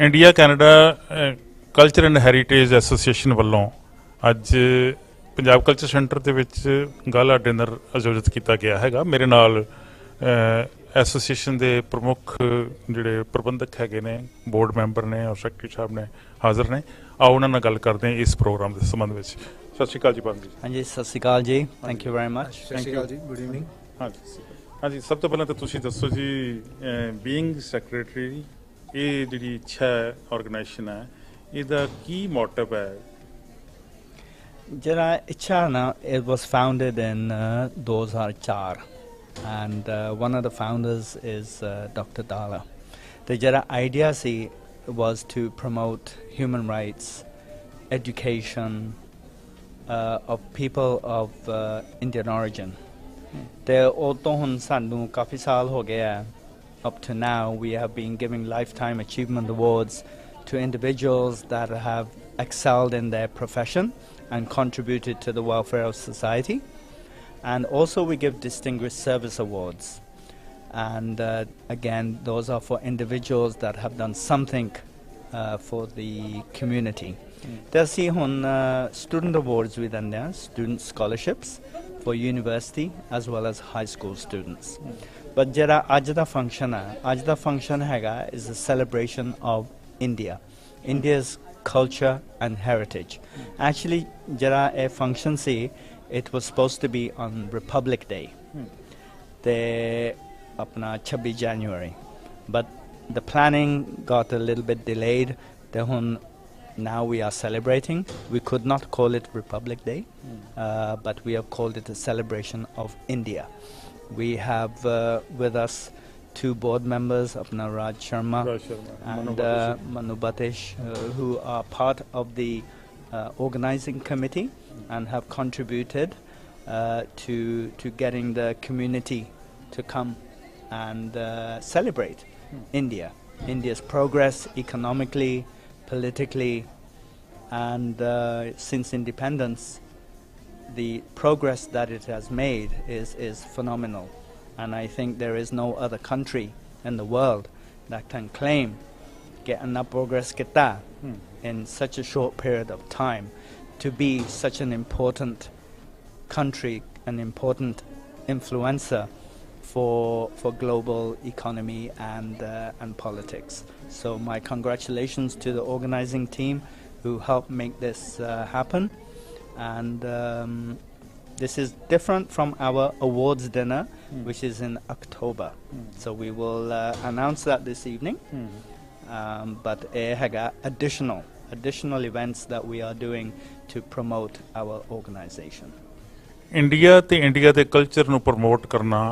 India Canada culture and heritage association वालों अज Punjab culture centre के विच gala dinner आयोजित किया गया है। मेरे नाल एसोसीएशन के प्रमुख जिहड़े प्रबंधक हैगे ने, बोर्ड मैंबर ने और सैकटरी साहब ने हाज़र ने। आओ उन्हां नाल गल करते हैं इस प्रोग्राम के संबंध में। सत श्री अकाल जी बाबू जी। हाँ जी, सत श्री अकाल जी, थैंक यू वेरी मच। सत श्री अकाल जी, गुड इवनिंग। हाँ जी, सब तो पहले तो तुसीं दसो जी, बीइंग सैक्रटरी ये जिहड़ी इच्छा ऑर्गेनाइजेशन है, इहदा की मोटिव है? जरा ICCHA ना, it was founded in 2004 and one of the founders is Dr. Dala. The jara idea see was to promote human rights, education of people of Indian origin. ਤੇ ਉਹ ਤੋਂ ਹੁਣ ਸਾਨੂੰ ਕਾਫੀ ਸਾਲ ਹੋ ਗਏ ਆ. Up to now we have been giving lifetime achievement awards to individuals that have excelled in their profession and contributed to the welfare of society, and also we give distinguished service awards, and again those are for individuals that have done something for the community. There see on student awards we done there, student scholarships for university as well as high school students. But jara aj da function हैगा is a celebration of India, India's culture and heritage. Actually jara a function see, it was supposed to be on Republic Day, the apna 26 January, but the planning got a little bit delayed. Now we are celebrating. We could not call it Republic Day, but we have called it a celebration of India. We have with us two board members, Apna Raj Sharma and Manu Batish, who are part of the organizing committee and have contributed to getting the community to come and celebrate India's progress economically, politically, and since independence the progress that it has made is phenomenal, and I think there is no other country in the world that can claim get enough progress kita in such a short period of time to be such an important country, an important influencer for global economy and politics. So my congratulations to the organizing team who helped make this happen, and this is different from our awards dinner which is in October. So we will announce that this evening, but additional events that we are doing to promote our organization. India ते India के culture नूं promote करना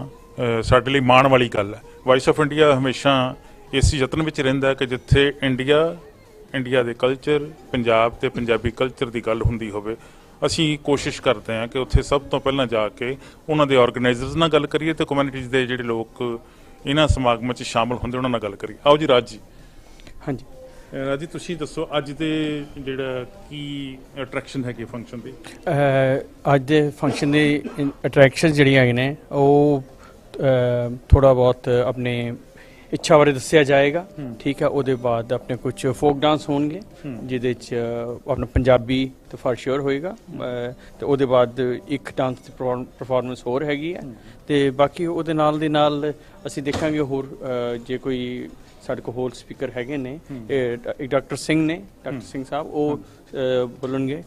साडे लई माण वाली गल है। Voice of India हमेशा इस यतन विच रहिंदा है कि जिथे इंडिया के कल्चर, पंजाब ते पंजाबी कल्चर की गल हुंदी होवे, असी कोशिश करते हैं कि उत्थे सब तो पहला जाके उन्हां दे ऑर्गेनाइजर्स नाल गल करिए ते कम्युनिटीज़ दे जिहड़े लोग इन्हां समागमां च शामिल हुंदे उन्हां नाल गल करिए। आओ जी राज जी। हाँ जी राज जी, तुसीं दसो अज दे जिहड़ा की अट्रैक्शन है फंक्शन दी? अज दे फंक्शन दी अट्रैक्शन जिहड़ियां हैगे ने ਉਹ थोड़ा बहुत अपने इच्छा बारे दस्सिया जाएगा, ठीक है। ਉਹਦੇ बाद अपने कुछ फोक डांस होणगे ਜਿਹਦੇ ਚ अपना पंजाबी तो फॉर श्योर होएगा, ਤੇ ਉਹਦੇ बाद ਇੱਕ ਡਾਂਸ ਦੀ ਪਰਫਾਰਮੈਂਸ ਹੋਰ ਹੈਗੀ ਹੈ, ਤੇ ਬਾਕੀ ਉਹਦੇ ਨਾਲ ਦੇ ਨਾਲ ਅਸੀਂ ਦੇਖਾਂਗੇ ਹੋਰ ਜੇ ਕੋਈ ਸਾਡੇ ਕੋਲ ਹੋਰ ਸਪੀਕਰ ਹੈਗੇ ਨੇ। ਇੱਕ ਡਾਕਟਰ ਸਿੰਘ ਨੇ, ਡਾਕਟਰ ਸਿੰਘ ਸਾਹਿਬ, ਉਹ ਬੋਲਣਗੇ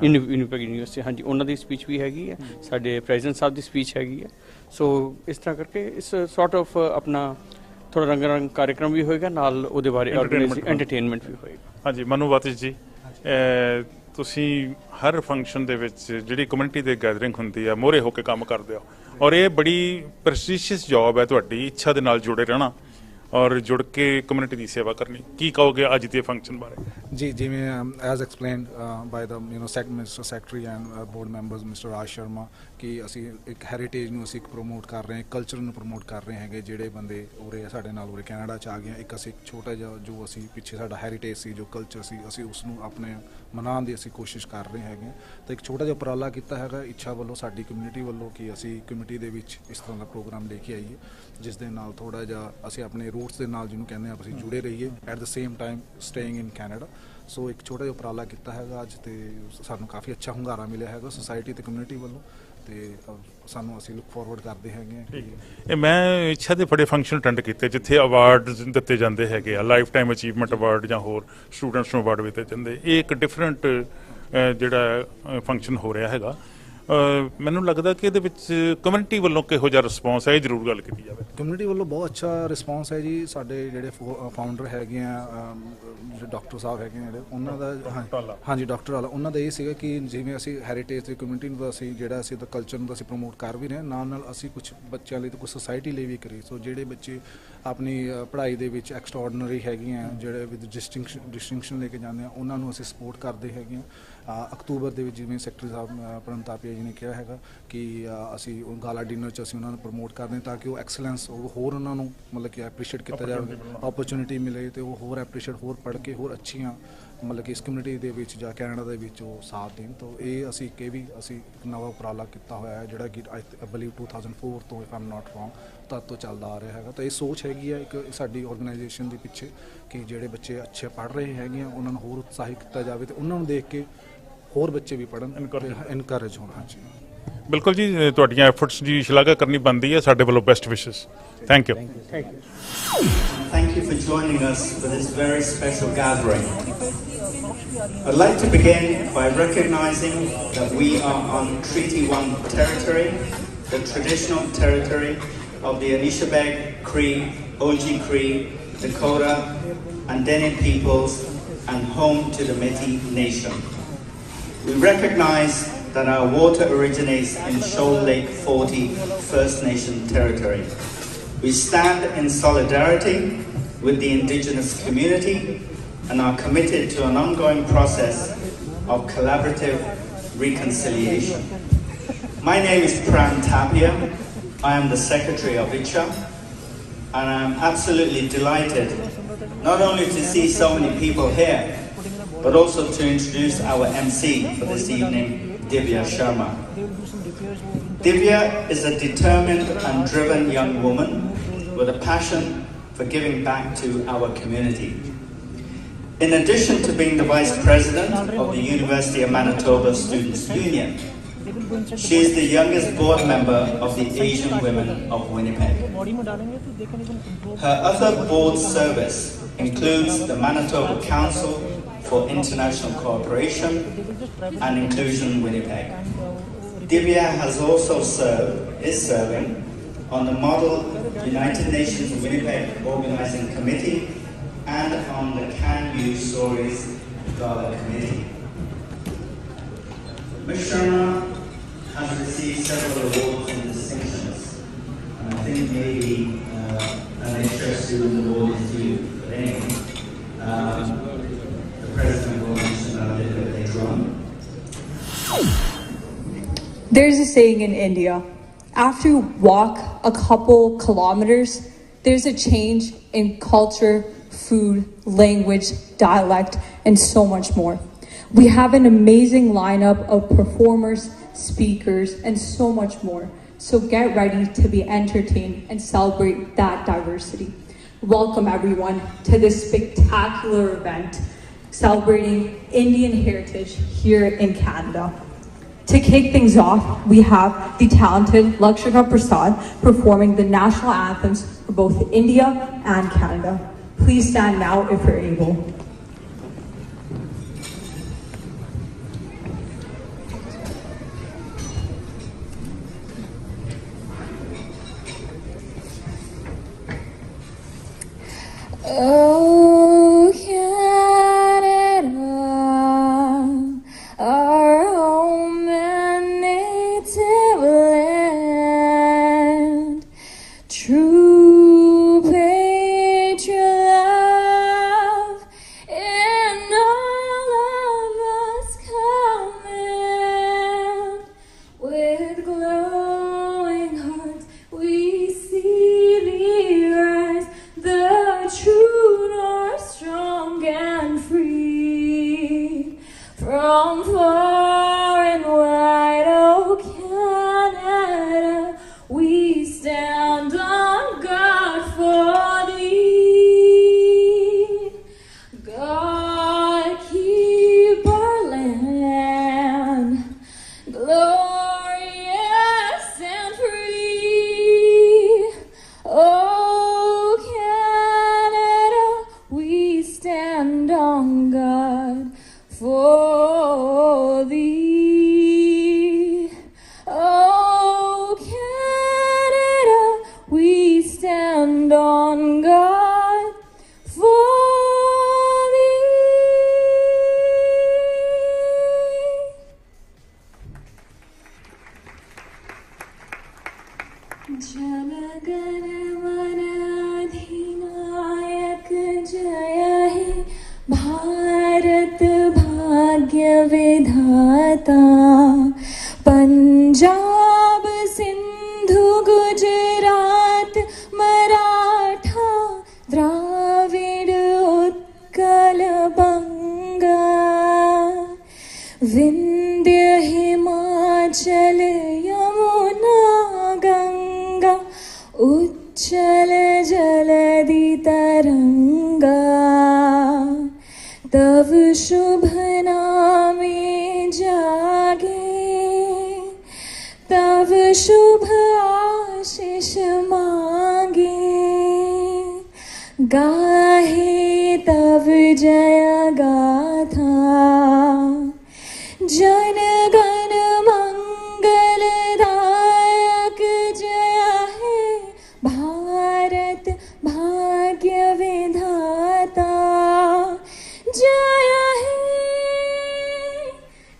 ਵਿਨੀਪੈਗ ਯੂਨੀਵਰਸਿਟੀ। ਹਾਂਜੀ, ਉਹਨਾਂ ਦੀ ਸਪੀਚ ਵੀ ਹੈਗੀ ਹੈ, ਸਾਡੇ ਪ੍ਰੈਜ਼ੀਡੈਂਟ ਸਾਹਿਬ ਦੀ ਸਪੀਚ ਹੈਗੀ ਹੈ। ਸੋ ਇਸ ਤਰ੍ਹਾਂ ਕਰਕੇ ਇਸ ਸੌਰਟ ਆਫ ਆਪਣਾ ਥੋੜਾ ਰੰਗ कार्यक्रम भी होएगा, नाल ਉਹਦੇ ਬਾਰੇ एंटरटेनमेंट भी होएगा। हाँ जी, मनु बातिश जी, ਤੁਸੀਂ हर फंक्शन ਦੇ ਵਿੱਚ ਜਿਹੜੀ ਕਮਿਊਨਿਟੀ ਦੇ ਗੈਦਰਿੰਗ ਹੁੰਦੀ ਆ ਮੋਹਰੇ ਹੋ ਕੇ ਕੰਮ ਕਰਦੇ ਹੋ, ਔਰ ਇਹ ਬੜੀ ਪ੍ਰੈਸਟੀਸ਼ੀਅਸ ਜੌਬ ਹੈ ਤੁਹਾਡੀ, ਇੱਛਾ ਦੇ ਨਾਲ ਜੁੜੇ ਰਹਿਣਾ ਔਰ ਜੁੜ ਕੇ ਕਮਿਊਨਿਟੀ ਦੀ ਸੇਵਾ ਕਰਨੀ। ਕੀ ਕਹੋਗੇ ਅੱਜ ਦੇ ਫੰਕਸ਼ਨ ਬਾਰੇ? ਜੀ ਜਿਵੇਂ as explained by the minister secretary and board members mister Raj Sharma ਕਿ ਅਸੀਂ ਇੱਕ ਹੈਰੀਟੇਜ ਨੂੰ ਅਸੀਂ ਪ੍ਰਮੋਟ ਕਰ ਰਹੇ ਹਾਂ, ਕਲਚਰ ਨੂੰ ਪ੍ਰਮੋਟ ਕਰ ਰਹੇ ਹੈਗੇ। ਜਿਹੜੇ ਬੰਦੇ ਉਰੇ ਸਾਡੇ ਨਾਲ ਉਰੇ ਕੈਨੇਡਾ 'ਚ ਆ ਗਏ, ਇੱਕ ਅਸੀਂ ਛੋਟਾ ਜਿਹਾ ਜੋ ਅਸੀਂ ਪਿੱਛੇ ਸਾਡਾ ਹੈਰੀਟੇਜ ਸੀ, ਜੋ ਕਲਚਰ ਸੀ, ਅਸੀਂ ਉਸ ਨੂੰ ਆਪਣੇ ਮਨਾਉਣ ਦੀ ਅਸੀਂ ਕੋਸ਼ਿਸ਼ ਕਰ ਰਹੇ ਹੈਗੇ। ਤਾਂ ਇੱਕ ਛੋਟਾ ਜਿਹਾ ਉਪਰਾਲਾ ਕੀਤਾ ਹੈਗਾ ਇੱਛਾ ਵੱਲੋਂ, ਸਾਡੀ ਕਮਿਊਨਿਟੀ ਵੱਲੋਂ, ਕਿ ਅਸੀਂ ਕਮਿਊਨਿਟੀ ਦੇ ਵਿੱਚ ਇਸ ਤਰ੍ਹਾਂ ਦਾ ਪ੍ਰੋਗਰਾਮ ਲੈ ਕੇ ਆਈਏ ਜਿਸ ਦੇ ਨਾਲ ਥੋੜ੍ਹਾ ਜਿਹਾ ਅਸੀਂ ਆਪਣੇ ਰੂਟਸ ਦੇ ਨਾਲ ਜਿਹਨੂੰ ਕਹਿੰਦੇ ਹਾਂ ਅਸੀਂ ਜੁੜੇ ਰਹੀਏ at the same time staying in Canada. So ਇੱਕ ਛੋਟਾ ਜਿਹਾ ਉਪਰਾਲਾ ਕੀਤਾ ਹੈਗਾ ਅੱਜ, ਤੇ ਸਾਨੂੰ ਕਾਫੀ ਅੱਛਾ ਹੁੰਗਾਰਾ ਮਿਲਿਆ ਹੈਗਾ ਸੋਸਾਇਟੀ ਤੇ ਕਮਿਊਨਿਟੀ ਵੱਲੋਂ, ਤੇ ਸਾਨੂੰ ਅਸੀਂ ਲੁੱਕ ਫਾਰਵਰਡ ਕਰਦੇ ਹੈਗੇ ਹਾਂ। ਇਹ ਮੈਂ ਇੱਛਾ ਦੇ ਬੜੇ ਫੰਕਸ਼ਨ ਅਟੈਂਡ ਕੀਤੇ ਜਿੱਥੇ ਅਵਾਰਡ ਦਿੱਤੇ ਜਾਂਦੇ ਹੈਗੇ ਆ, ਲਾਈਫ ਟਾਈਮ ਅਚੀਵਮੈਂਟ ਅਵਾਰਡ ਜਾਂ ਹੋਰ ਸਟੂਡੈਂਟਸ ਨੂੰ ਅਵਾਰਡ ਦਿੱਤੇ ਜਾਂਦੇ। ਇਹ ਇੱਕ ਡਿਫਰੈਂਟ ਜਿਹੜਾ ਫੰਕਸ਼ਨ ਹੋ ਰਿਹਾ ਹੈਗਾ। ਮੈਨੂੰ ਲੱਗਦਾ ਕਿ ਇਹਦੇ ਵਿੱਚ ਕਮਿਊਨਿਟੀ ਵੱਲੋਂ ਕਿਹੋ ਜਿਹਾ ਰਿਸਪੌਂਸ ਹੈ, ਇਹ ਜ਼ਰੂਰ ਗੱਲ ਕੀਤੀ ਜਾਵੇ। ਕਮਿਊਨਿਟੀ ਵੱਲੋਂ ਬਹੁਤ ਅੱਛਾ ਰਿਸਪੌਂਸ ਹੈ ਜੀ। ਸਾਡੇ ਜਿਹੜੇ ਫਾਊਂਡਰ ਹੈਗੇ ਆ, ਜਿਹੜੇ ਡਾਕਟਰ ਸਾਹਿਬ ਹੈਗੇ ਜਿਹੜੇ, ਉਹਨਾਂ ਦਾ ਹਾਂਜੀ ਡਾਕਟਰ ਵਾਲਾ, ਉਹਨਾਂ ਦਾ ਇਹ ਸੀਗਾ ਕਿ ਜਿਵੇਂ ਅਸੀਂ ਹੈਰੀਟੇਜ ਦੀ ਕਮਿਊਨਿਟੀ ਨੂੰ ਅਸੀਂ ਜਿਹੜਾ ਅਸੀਂ ਕਲਚਰ ਨੂੰ ਅਸੀਂ ਪ੍ਰਮੋਟ ਕਰ ਵੀ ਰਹੇ ਹਾਂ, ਨਾਲ ਨਾਲ ਅਸੀਂ ਕੁਝ ਬੱਚਿਆਂ ਲਈ ਤੇ ਕੁਝ ਸੁਸਾਇਟੀ ਲਈ ਵੀ ਕਰੀਏ। ਸੋ ਜਿਹੜੇ ਬੱਚੇ ਆਪਣੀ ਪੜ੍ਹਾਈ ਦੇ ਵਿੱਚ ਐਕਸਟਰਾਆਰਡਨਰੀ ਹੈਗੇ ਆ, ਜਿਹੜੇ ਵਿਦ ਡਿਸਟਿੰਕਸ਼ਨ ਲੈ ਕੇ ਜਾਂਦੇ ਆ, ਉਹਨਾਂ ਨੂੰ ਅਸੀਂ ਸਪੋਰਟ ਕਰਦੇ ਹੈਗੇ ਹਾਂ। ਅਕਤੂਬਰ ਦੇ ਵਿੱਚ ਜਿਵੇਂ ਸੈਕਟਰੀ ਸਾਹਿਬ ਪ੍ਰਣਤਾਪੀਆ ਜੀ ਨੇ ਕਿਹਾ ਹੈਗਾ ਕਿ ਅਸੀਂ ਉਹ ਗਾਲਾ ਡਿਨਰ 'ਚ ਅਸੀਂ ਉਹਨਾਂ ਨੂੰ ਪ੍ਰਮੋਟ ਕਰਦੇ ਹਾਂ ਤਾਂ ਕਿ ਉਹ ਐਕਸਲੈਂਸ ਉਹ ਹੋਰ ਉਹਨਾਂ ਨੂੰ ਮਤਲਬ ਕਿ ਐਪਰੀਸ਼ੀਏਟ ਕੀਤਾ ਜਾਵੇ, ਓਪਰਚੁਨਿਟੀ ਮਿਲੇ ਤੇ ਉਹ ਹੋਰ ਐਪਰੀਸ਼ੀਏਟ ਹੋਰ ਪੜ੍ਹ ਕੇ ਹੋਰ ਅੱਛੀਆਂ ਮਤਲਬ ਕਿ ਇਸ ਕਮਿਊਨਿਟੀ ਦੇ ਵਿੱਚ ਜਾਂ ਕੈਨੇਡਾ ਦੇ ਵਿੱਚ ਉਹ ਸਾਥ ਦੇਣ। ਤਾਂ ਇਹ ਅਸੀਂ ਇੱਕ ਨਵਾਂ ਉਪਰਾਲਾ ਕੀਤਾ ਹੋਇਆ ਹੈ ਜਿਹੜਾ ਕਿ ਆਈ ਬਲੀਵ 2004 ਤੋਂ ਇਫ ਆਮ ਨਾਟ ਰੋਂਗ ਤਦ ਤੋਂ ਚੱਲਦਾ ਆ ਰਿਹਾ ਹੈਗਾ। ਤਾਂ ਇਹ ਸੋਚ ਹੈਗੀ ਹੈ ਇੱਕ ਸਾਡੀ ਆਰਗੇਨਾਈਜੇਸ਼ਨ ਦੇ ਪਿੱਛੇ ਕਿ ਜਿਹੜੇ ਬੱਚੇ ਅੱਛੇ ਪੜ੍ਹ ਰਹੇ ਹੈਗੇ ਆ ਉਹਨਾਂ ਨੂੰ ਹੋਰ ਉਤਸ਼ਾਹਿਤ ਕੀਤਾ ਜਾਵੇ ਤੇ ਉਹਨਾਂ ਨੂੰ ਦੇਖ ਕੇ ਹੋਰ ਬੱਚੇ ਵੀ ਪੜ੍ਹਨ, ਇਨਕਰੇਜ ਹੋਣ। ਹਾਂਜੀ ਬਿਲਕੁਲ ਜੀ, ਤੁਹਾਡੀਆਂ ਐਫਰਟਸ ਦੀ ਸ਼ਲਾਘਾ ਕਰਨੀ ਬਣਦੀ ਹੈ। ਸਾਡੇ ਵੱਲੋਂ ਬੈਸਟ ਵਿਸ਼ੇਸ। Thank you. Thank you for joining us for this very special gathering. I'd like to begin by recognizing that we are on Treaty 1 territory, the traditional territory of the Anishinaabe, Cree, Oji Cree, Dakota, and Dene peoples, and home to the Métis Nation. We recognize that our water originates in Shoal Lake 40 First Nation territory. We stand in solidarity with the Indigenous community and are committed to an ongoing process of collaborative reconciliation. My name is Pran Tapia. I am the Secretary of ICCHA, and I am absolutely delighted not only to see so many people here, but also to introduce our MC for this evening, Divya Sharma. Divya is a determined and driven young woman with a passion for giving back to our community. In addition to being the Vice President of the University of Manitoba Students' Union, she is the youngest board member of the Asian Women of Winnipeg. Her other board service includes the Manitoba Council for International Cooperation and Inclusion Winnipeg. Divya is serving on the Model United Nations Winnipeg Organizing Committee and on the Can You Stories Gala Committee. Ms. Sharma has received several awards and distinctions, and I think maybe an interest student award is due, but anyway. President will mention that a little bit later on. There's a saying in India, after you walk a couple kilometers, there's a change in culture, food, language, dialect, and so much more. We have an amazing lineup of performers, speakers, and so much more. So get ready to be entertained and celebrate that diversity. Welcome everyone to this spectacular event celebrating Indian heritage here in Canada. To kick things off, we have the talented Lakshika Prasad performing the national anthems for both India and Canada. Please stand now if you're able. Oh, Canada, our home and native land, true patriot love from far and wide, oh Canada, we stand on guard for thee. God, keep our land glorious and free. Oh Canada, we stand on guard for thee. Oh Canada, we stand on guard for thee. जनगणमनाधिनायक जय हे भारत भाग्य विधाता पंजाब सिंधु गुजरात मराठा द्राविड़ उत्कल बंगा विंध्य हिमाचल यमुना गंगा उच्चल जलधि तरंगा तव शुभ नामे जागे तव शुभ आशीष मांगे गाहे तव जय गाथा जन गण मंगलदायक जय हे भारत भाग्य विधाता जय हे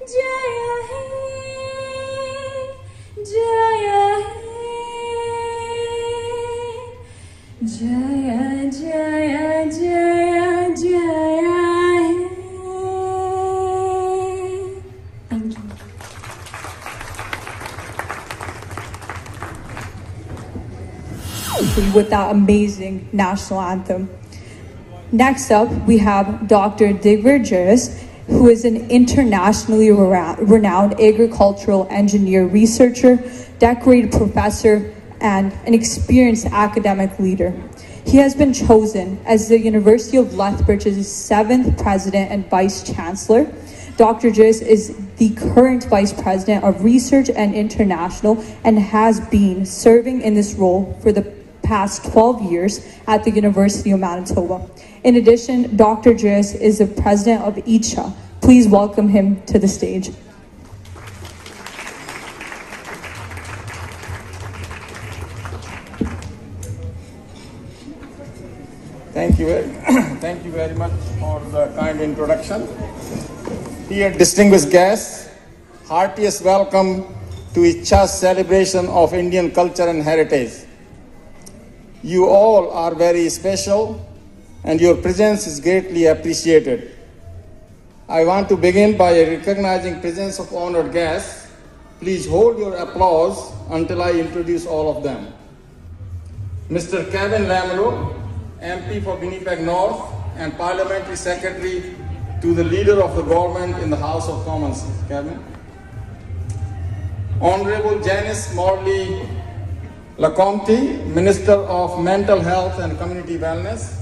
जय हे जय हे जय जय जय जय हे Thank you. With that amazing national anthem. Next up, we have Dr. Digver Juris, who is an internationally renowned agricultural engineer, researcher, decorated professor, and an experienced academic leader. He has been chosen as the University of Lethbridge's 7th president and vice chancellor. Dr. Juris is the current vice president of research and international and has been serving in this role for the past 12 years at the University of Manitoba. In addition, Dr. Juris is the president of ICCHA. Please welcome him to the stage. Thank you very much for the kind introduction. Dear distinguished guests, heartiest welcome to ICCHA's celebration of Indian culture and heritage. You all are very special and your presence is greatly appreciated. I want to begin by recognizing presence of honored guests. Please hold your applause until I introduce all of them. Mr. Kevin Lamoureux, MP for Winnipeg North and Parliamentary Secretary to the Leader of the Government in the House of Commons. Kevin. Honorable Janice Morley Lacomte, Minister of Mental Health and Community Wellness.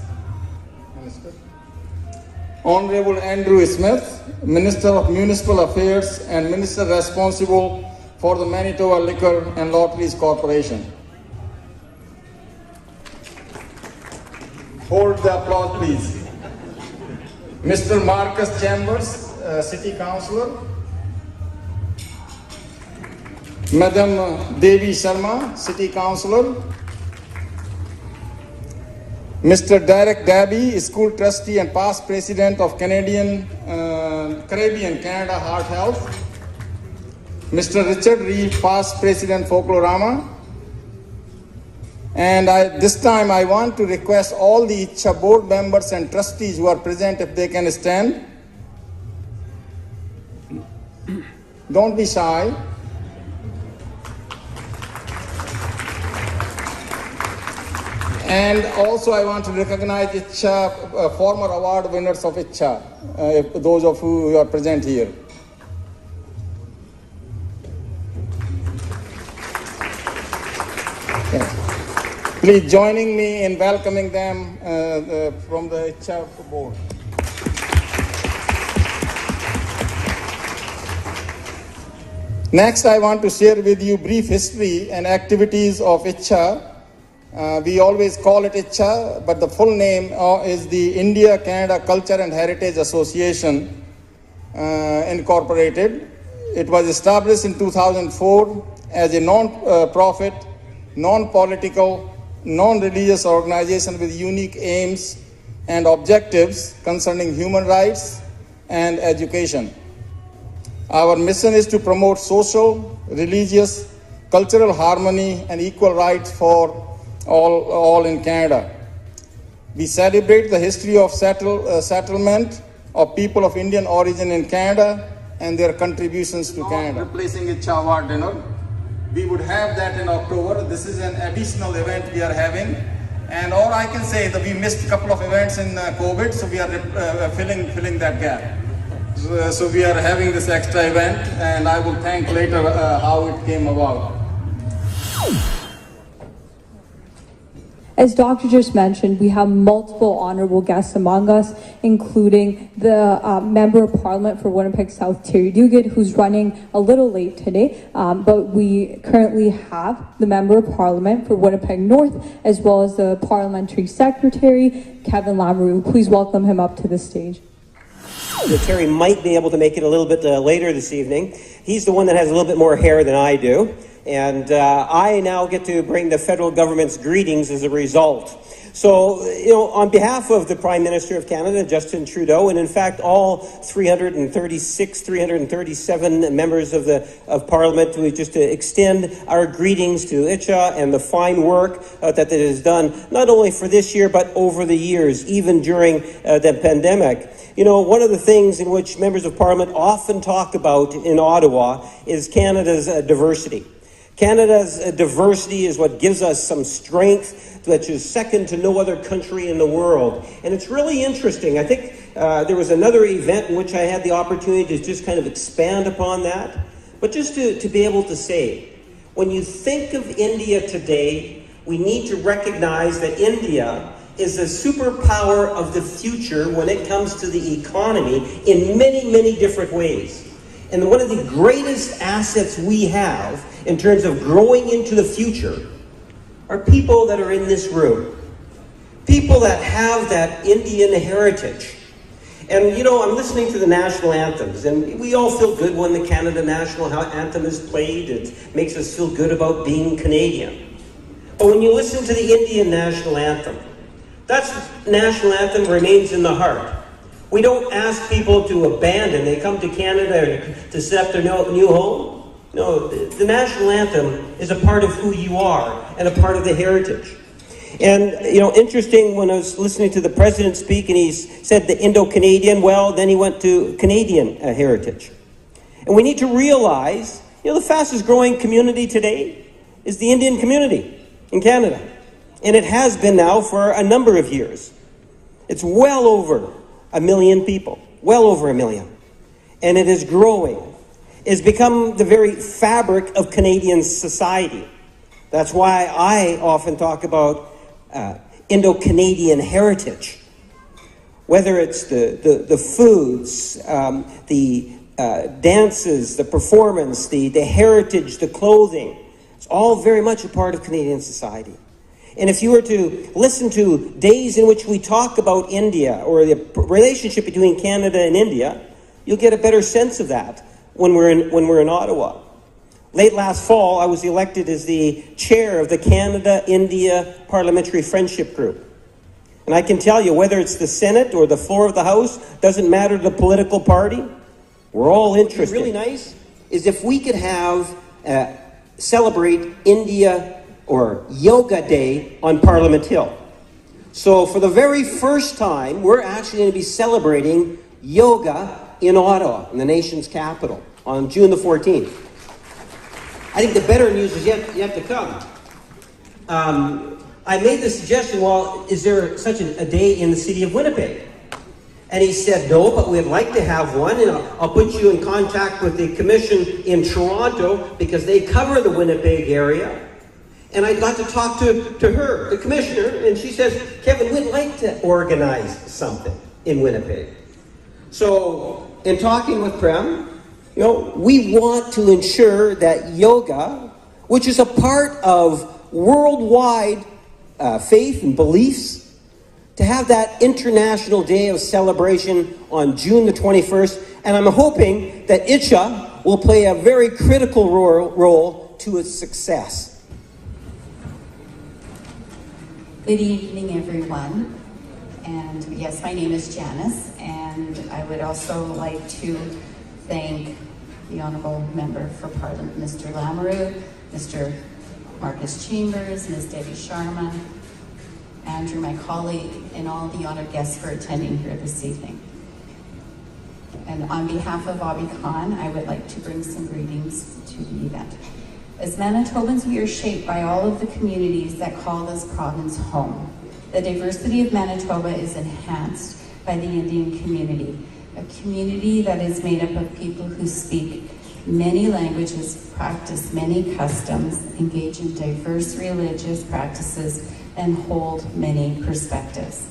Minister. Honorable Andrew Smith, Minister of Municipal Affairs and Minister responsible for the Manitoba Liquor and Lotteries Corporation. Hold the applause, please. Mr. Marcus Chambers, City Councillor. Madam Devi Sharma, City Councillor. Mr. Derek Dabby, School Trustee and past President of Caribbean Canada Heart Health. Mr. Richard Reeve, past President Folklorama. And this time I want to request all the ICCHA board members and trustees who are present if they can stand. Don't be shy. And also I want to recognize ICCHA, former award winners of ICCHA, those of you who are present here. Okay. Please joining me in welcoming them from the ICCHA board. Next, I want to share with you brief history and activities of ICCHA. We always call it ICCHA, but the full name is the India-Canada Culture and Heritage Association Incorporated. It was established in 2004 as a non-profit, non-political, non-religious organization with unique aims and objectives concerning human rights and education. Our mission is to promote social, religious, cultural harmony and equal rights for all in Canada. We celebrate the history of settlement of people of Indian origin in Canada and their contributions to Canada. Replacing ICCHA award dinner. We would have that in October. This is an additional event we are having. And all I can say is that we missed a couple of events in COVID, so we are filling that gap. So we are having this extra event, and I will thank later how it came about. As Dr. just mentioned, we have multiple honorable guests among us, including the Member of Parliament for Winnipeg South, Terry Duguid, who's running a little late today, but we currently have the Member of Parliament for Winnipeg North, as well as the Parliamentary Secretary, Kevin Lamoureux. Please welcome him up to the stage. Terry might be able to make it a little bit later this evening. He's the one that has a little bit more hair than I do. And I now get to bring the federal government's greetings as a result. So, on behalf of the Prime Minister of Canada, Justin Trudeau, and in fact all 337 members of Parliament, we just extend our greetings to ICCHA and the fine work that it has done, not only for this year, but over the years, even during the pandemic. One of the things in which members of Parliament often talk about in Ottawa is Canada's diversity. Canada's diversity is what gives us some strength, which is second to no other country in the world. And it's really interesting. I think there was another event in which I had the opportunity to just kind of expand upon that. But just to be able to say, when you think of India today, we need to recognize that India is a superpower of the future when it comes to the economy in many, many different ways. And one of the greatest assets we have in terms of growing into the future are people that are in this room. People that have that Indian heritage. And I'm listening to the national anthems, and we all feel good when the Canada national anthem is played. It makes us feel good about being Canadian. But when you listen to the Indian national anthem, that national anthem remains in the heart. We don't ask people to abandon. They come to Canada to set up their new home. No, the national anthem is a part of who you are and a part of the heritage. And, interesting, when I was listening to the president speak and he said the Indo-Canadian, well, then he went to Canadian heritage. And we need to realize, the fastest growing community today is the Indian community in Canada. And it has been now for a number of years. It's well over 1 million people, well over 1 million. And it is growing. It's become the very fabric of Canadian society. That's why I often talk about Indo-Canadian heritage. Whether it's the foods, the dances, the performance, the heritage, the clothing, it's all very much a part of Canadian society. And if you were to listen to days in which we talk about India or the relationship between Canada and India, you'll get a better sense of that when we're in Ottawa. Late last fall, I was elected as the chair of the Canada-India Parliamentary Friendship Group. And I can tell you, whether it's the Senate or the floor of the House, doesn't matter the political party, we're all interested. What's really nice is if we could have celebrate India or Yoga Day on Parliament Hill. So for the very first time, we're actually going to be celebrating yoga in Ottawa, in the nation's capital, on June the 14th. I think the better news is yet to come. I made the suggestion, well, is there such a day in the city of Winnipeg? And he said, no, but we'd like to have one, and I'll put you in contact with the commission in Toronto because they cover the Winnipeg area. And I got to talk to her, the commissioner, and she says, Kevin, we'd like to organize something in Winnipeg. So, in talking with Prem, you know, we want to ensure that yoga, which is a part of worldwide faith and beliefs, to have that International Day of Celebration on June the 21st, and I'm hoping that ICCHA will play a very critical role to its success. Good evening, everyone. And yes, my name is Janice, and I would also like to thank the Honourable Member for Parliament, Mr. Lamoureux, Mr. Marcus Chambers, Ms. Debbie Sharma, Andrew, my colleague, and all the honoured guests for attending here this evening. And on behalf of Bobby Khan, I would like to bring some greetings to the event. As Manitobans, we are shaped by all of the communities that call this province home. The diversity of Manitoba is enhanced by the Indian community, a community that is made up of people who speak many languages, practice many customs, engage in diverse religious practices, and hold many perspectives.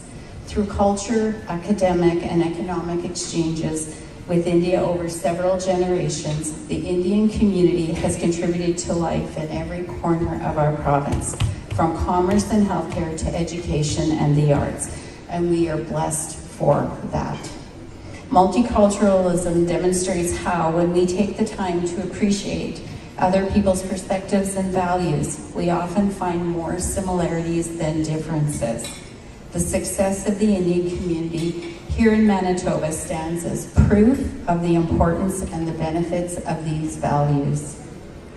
Through culture, academic, and economic exchanges with India over several generations, the Indian community has contributed to life in every corner of our province, from commerce and healthcare to education and the arts, and we are blessed for that. Multiculturalism demonstrates how, when we take the time to appreciate other people's perspectives and values, we often find more similarities than differences. The success of the Indian community here in Manitoba stands as proof of the importance and the benefits of these values.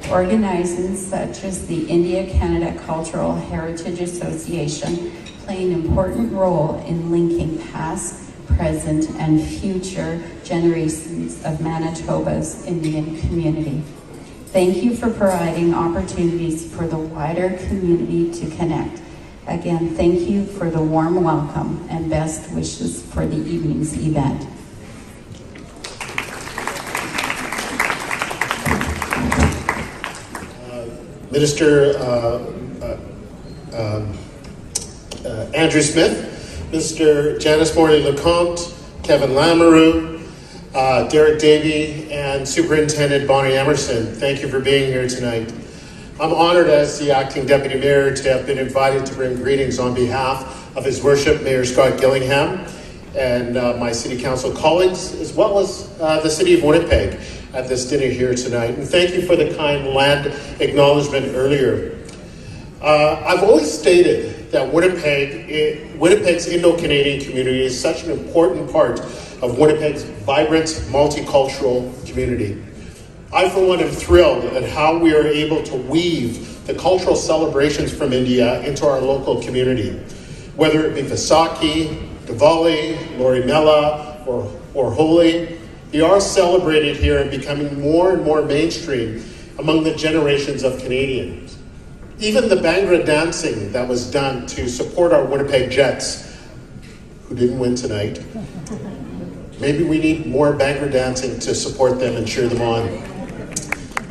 Organizations such as the India-Canada Cultural Heritage Association play an important role in linking past, present, and future generations of Manitoba's Indian community. Thank you for providing opportunities for the wider community to connect. Again, thank you for the warm welcome and best wishes for the evening's event. Minister Andrew Smith, Mr. Janice Morley-Lecomte, Kevin Lamoureux, Derek Davey, and Superintendent Bonnie Emerson, thank you for being here tonight. I'm honored as the Acting Deputy Mayor to have been invited to bring greetings on behalf of His Worship Mayor Scott Gillingham and my City Council colleagues, as well as the City of Winnipeg at this dinner here tonight. And thank you for the kind land acknowledgement earlier. I've always stated that Winnipeg's Indo-Canadian community is such an important part of Winnipeg's vibrant, multicultural community. I, for one, am thrilled at how we are able to weave the cultural celebrations from India into our local community. Whether it be Vaisakhi, Diwali, Lori Mela, or Holi, they are celebrated here and becoming more and more mainstream among the generations of Canadians. Even the Bhangra dancing that was done to support our Winnipeg Jets, who didn't win tonight. Maybe we need more Bhangra dancing to support them and cheer them on.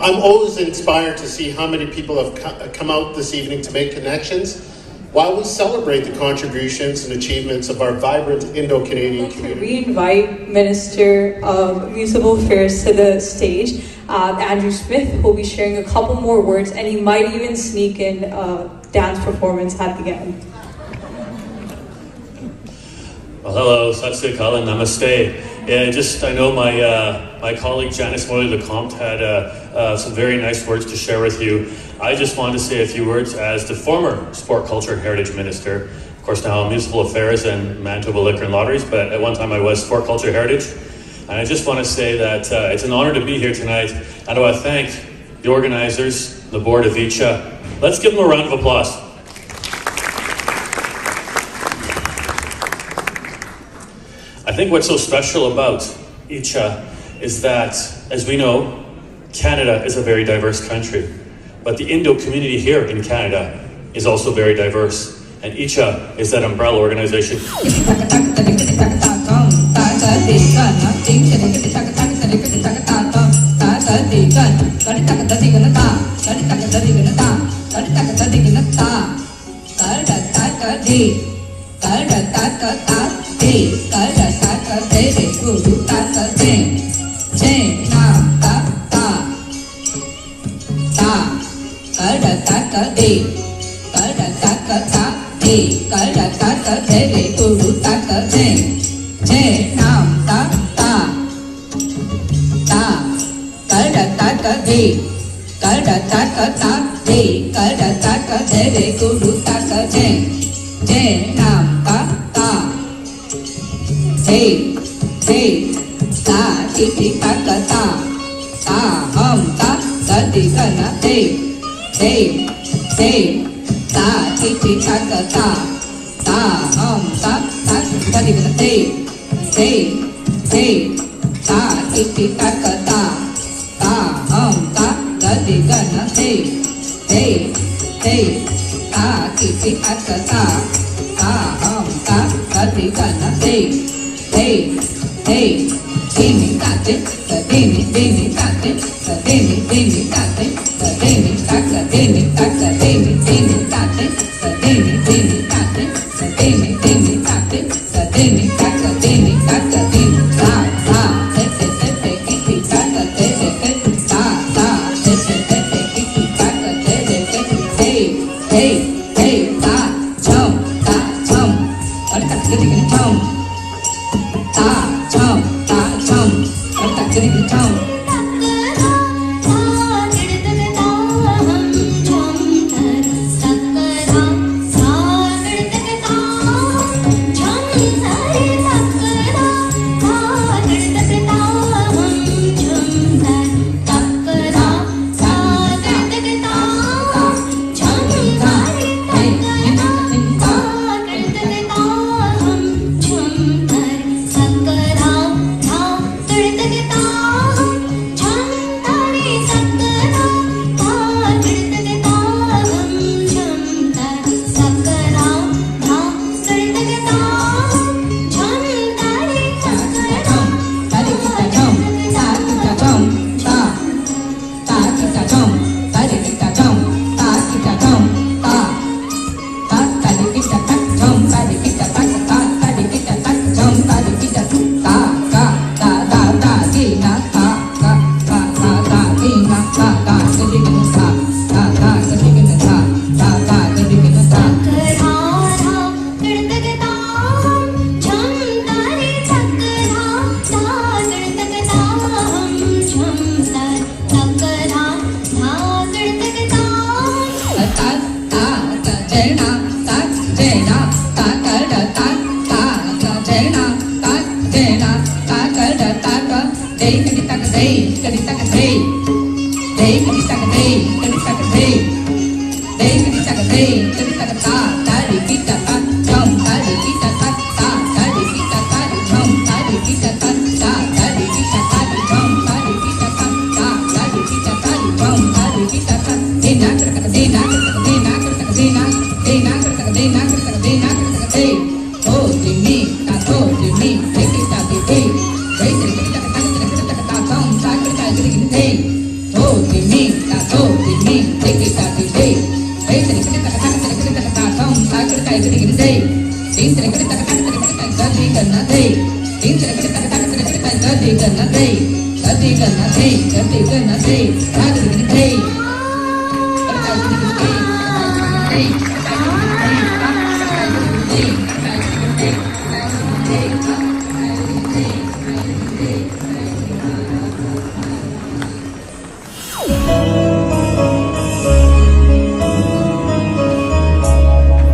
I'm always inspired to see how many people have come out this evening to make connections while we celebrate the contributions and achievements of our vibrant Indo-Canadian community. We invite Minister of Municipal Affairs to the stage, Andrew Smith, who will be sharing a couple more words, and he might even sneak in a dance performance at the end. Well, hello, Sat Sri Akal and Namaste. Yeah, I know my colleague Janice Morley-Lecomte had some very nice words to share with you. I just wanted to say a few words as the former Sport, Culture, and Heritage Minister. Of course, now I'm Municipal Affairs and Manitoba Liquor and Lotteries, but at one time I was Sport, Culture, Heritage. And I just want to say that it's an honor to be here tonight, and I want to thank the organizers, the board of ICCHA. Let's give them a round of applause. I think what's so special about ICCHA is that, as we know, Canada is a very diverse country, but the Indo community here in Canada is also very diverse. and ICCHA is that umbrella organization.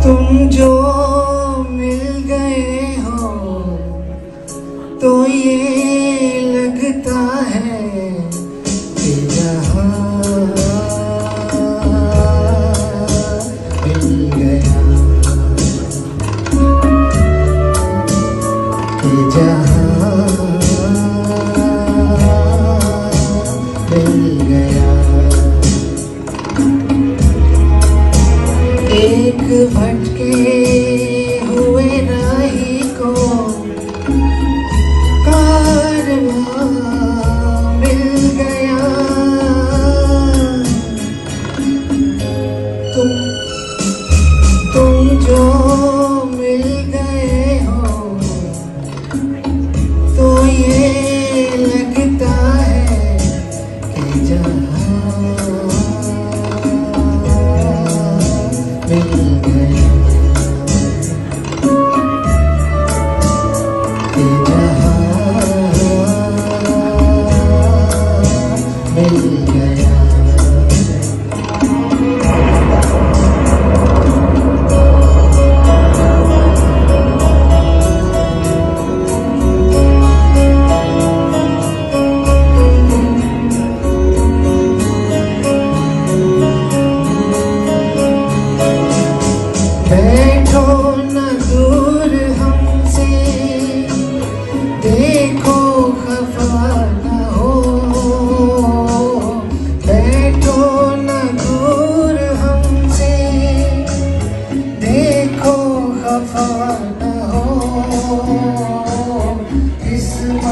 तुम जो मिल गए हो तो ये लगता है कि जहां मिल गया, कि जहां मिल गया। एक भटके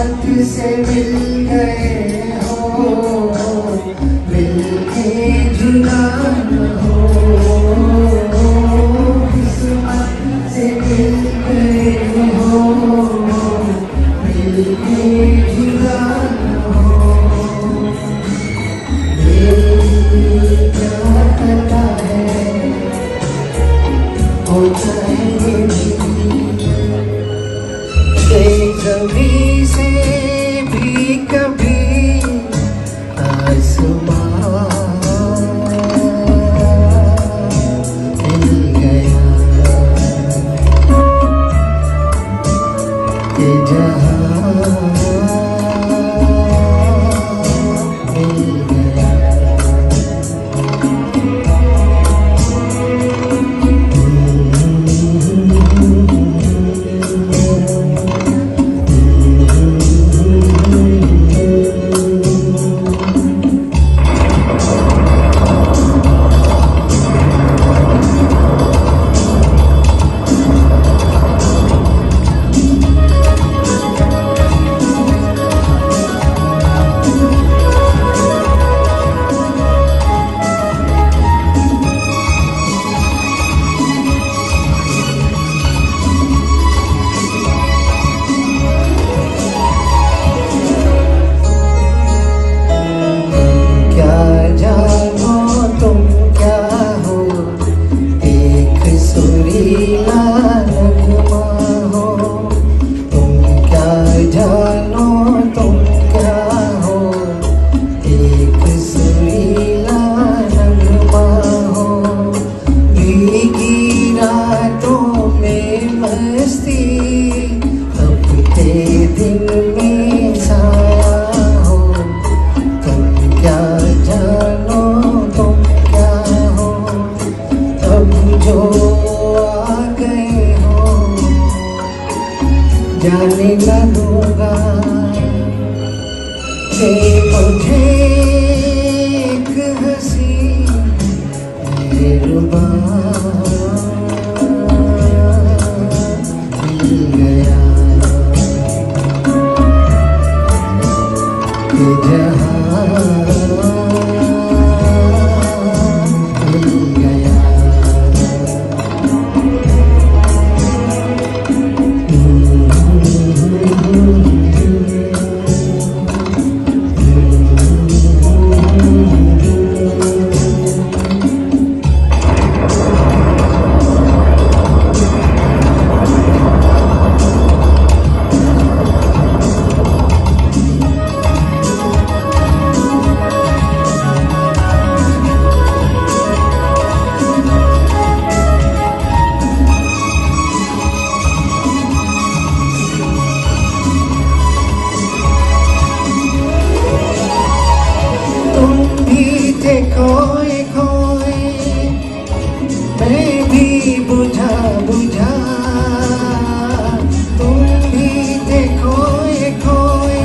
किस्मत से मिल गए हो, मिलके जुदा न हो, किस्मत से मिल गए हो, मिलके जुदा न हो। ये क्या पता है हो जाएंगे कभी से भी कभी आसमां मिल गया, ये जहां मिल गया। जाने न दूंगा कि मुझे एक हंसी दिलरुबा मिल गया, कि जहां मिल गया। खोए खोए मैं भी बुझा बुझा, तुम भी थे खोए खोए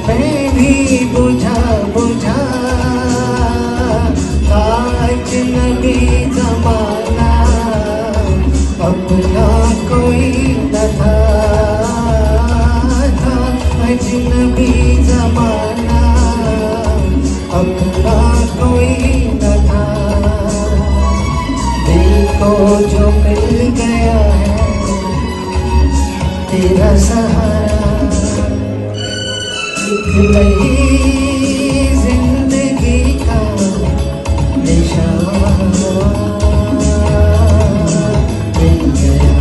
मैं भी बुझा बुझा, आज नबी जमाना अपना कोई न था, अजनबी जमाना अपना कोई न था। दिल को जो मिल गया है तेरा सहारा, एक नई जिंदगी का निशान मिल गया।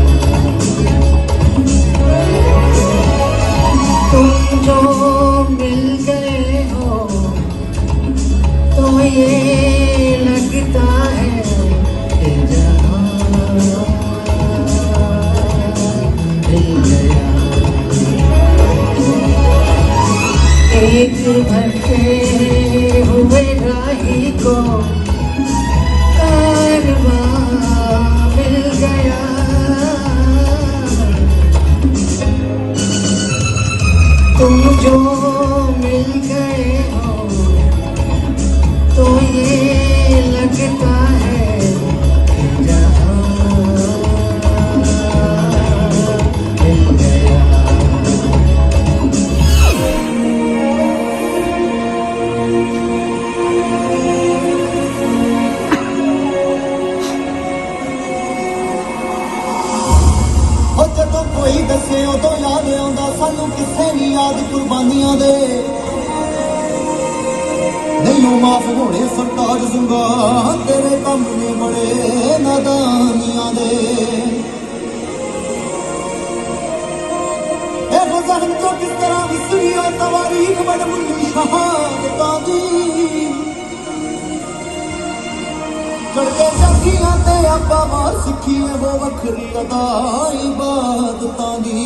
तुम जो मिल गए हो तो ये लगता है कि जहां मिल गया। एक भटके हुए राही को कारवां मिल गया, तुम जो मिल गए हो तो ये लगता है कि जहां मिल गया। कुर्बानियां दे नहीं माफ होने सरताज दूंगा तेरे कम ने बड़े नादानियां दे जहन तो किस तरह विसरी और तवारीख बन मुल्ली शहादतां दी चढ़ते जागियां ते आपा मार सिखी है वो वखरी अदा इबादतां दी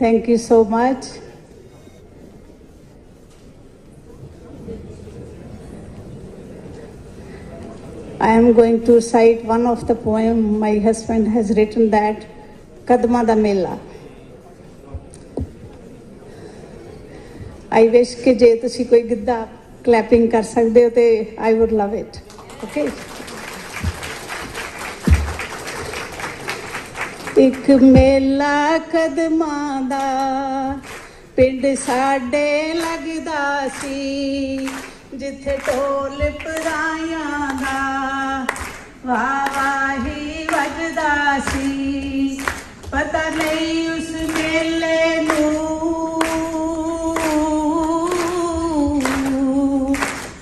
Thank you so much. I am going to recite one of the poem my husband has written, that Kadma da Mela. I wish कि जे तुसी कोई गिद्दा clapping कर सकदे हो ते I would love it. Okay. एक मेला कदमां दा पिंड साडे लगदा सी जिथे ढोल पराइयां दा ਵਾਹ ਵਾਹੀ ਵੱਜਦਾ ਸੀ ਪਤਾ ਨਹੀਂ ਉਸ ਮੇਲੇ ਨੂੰ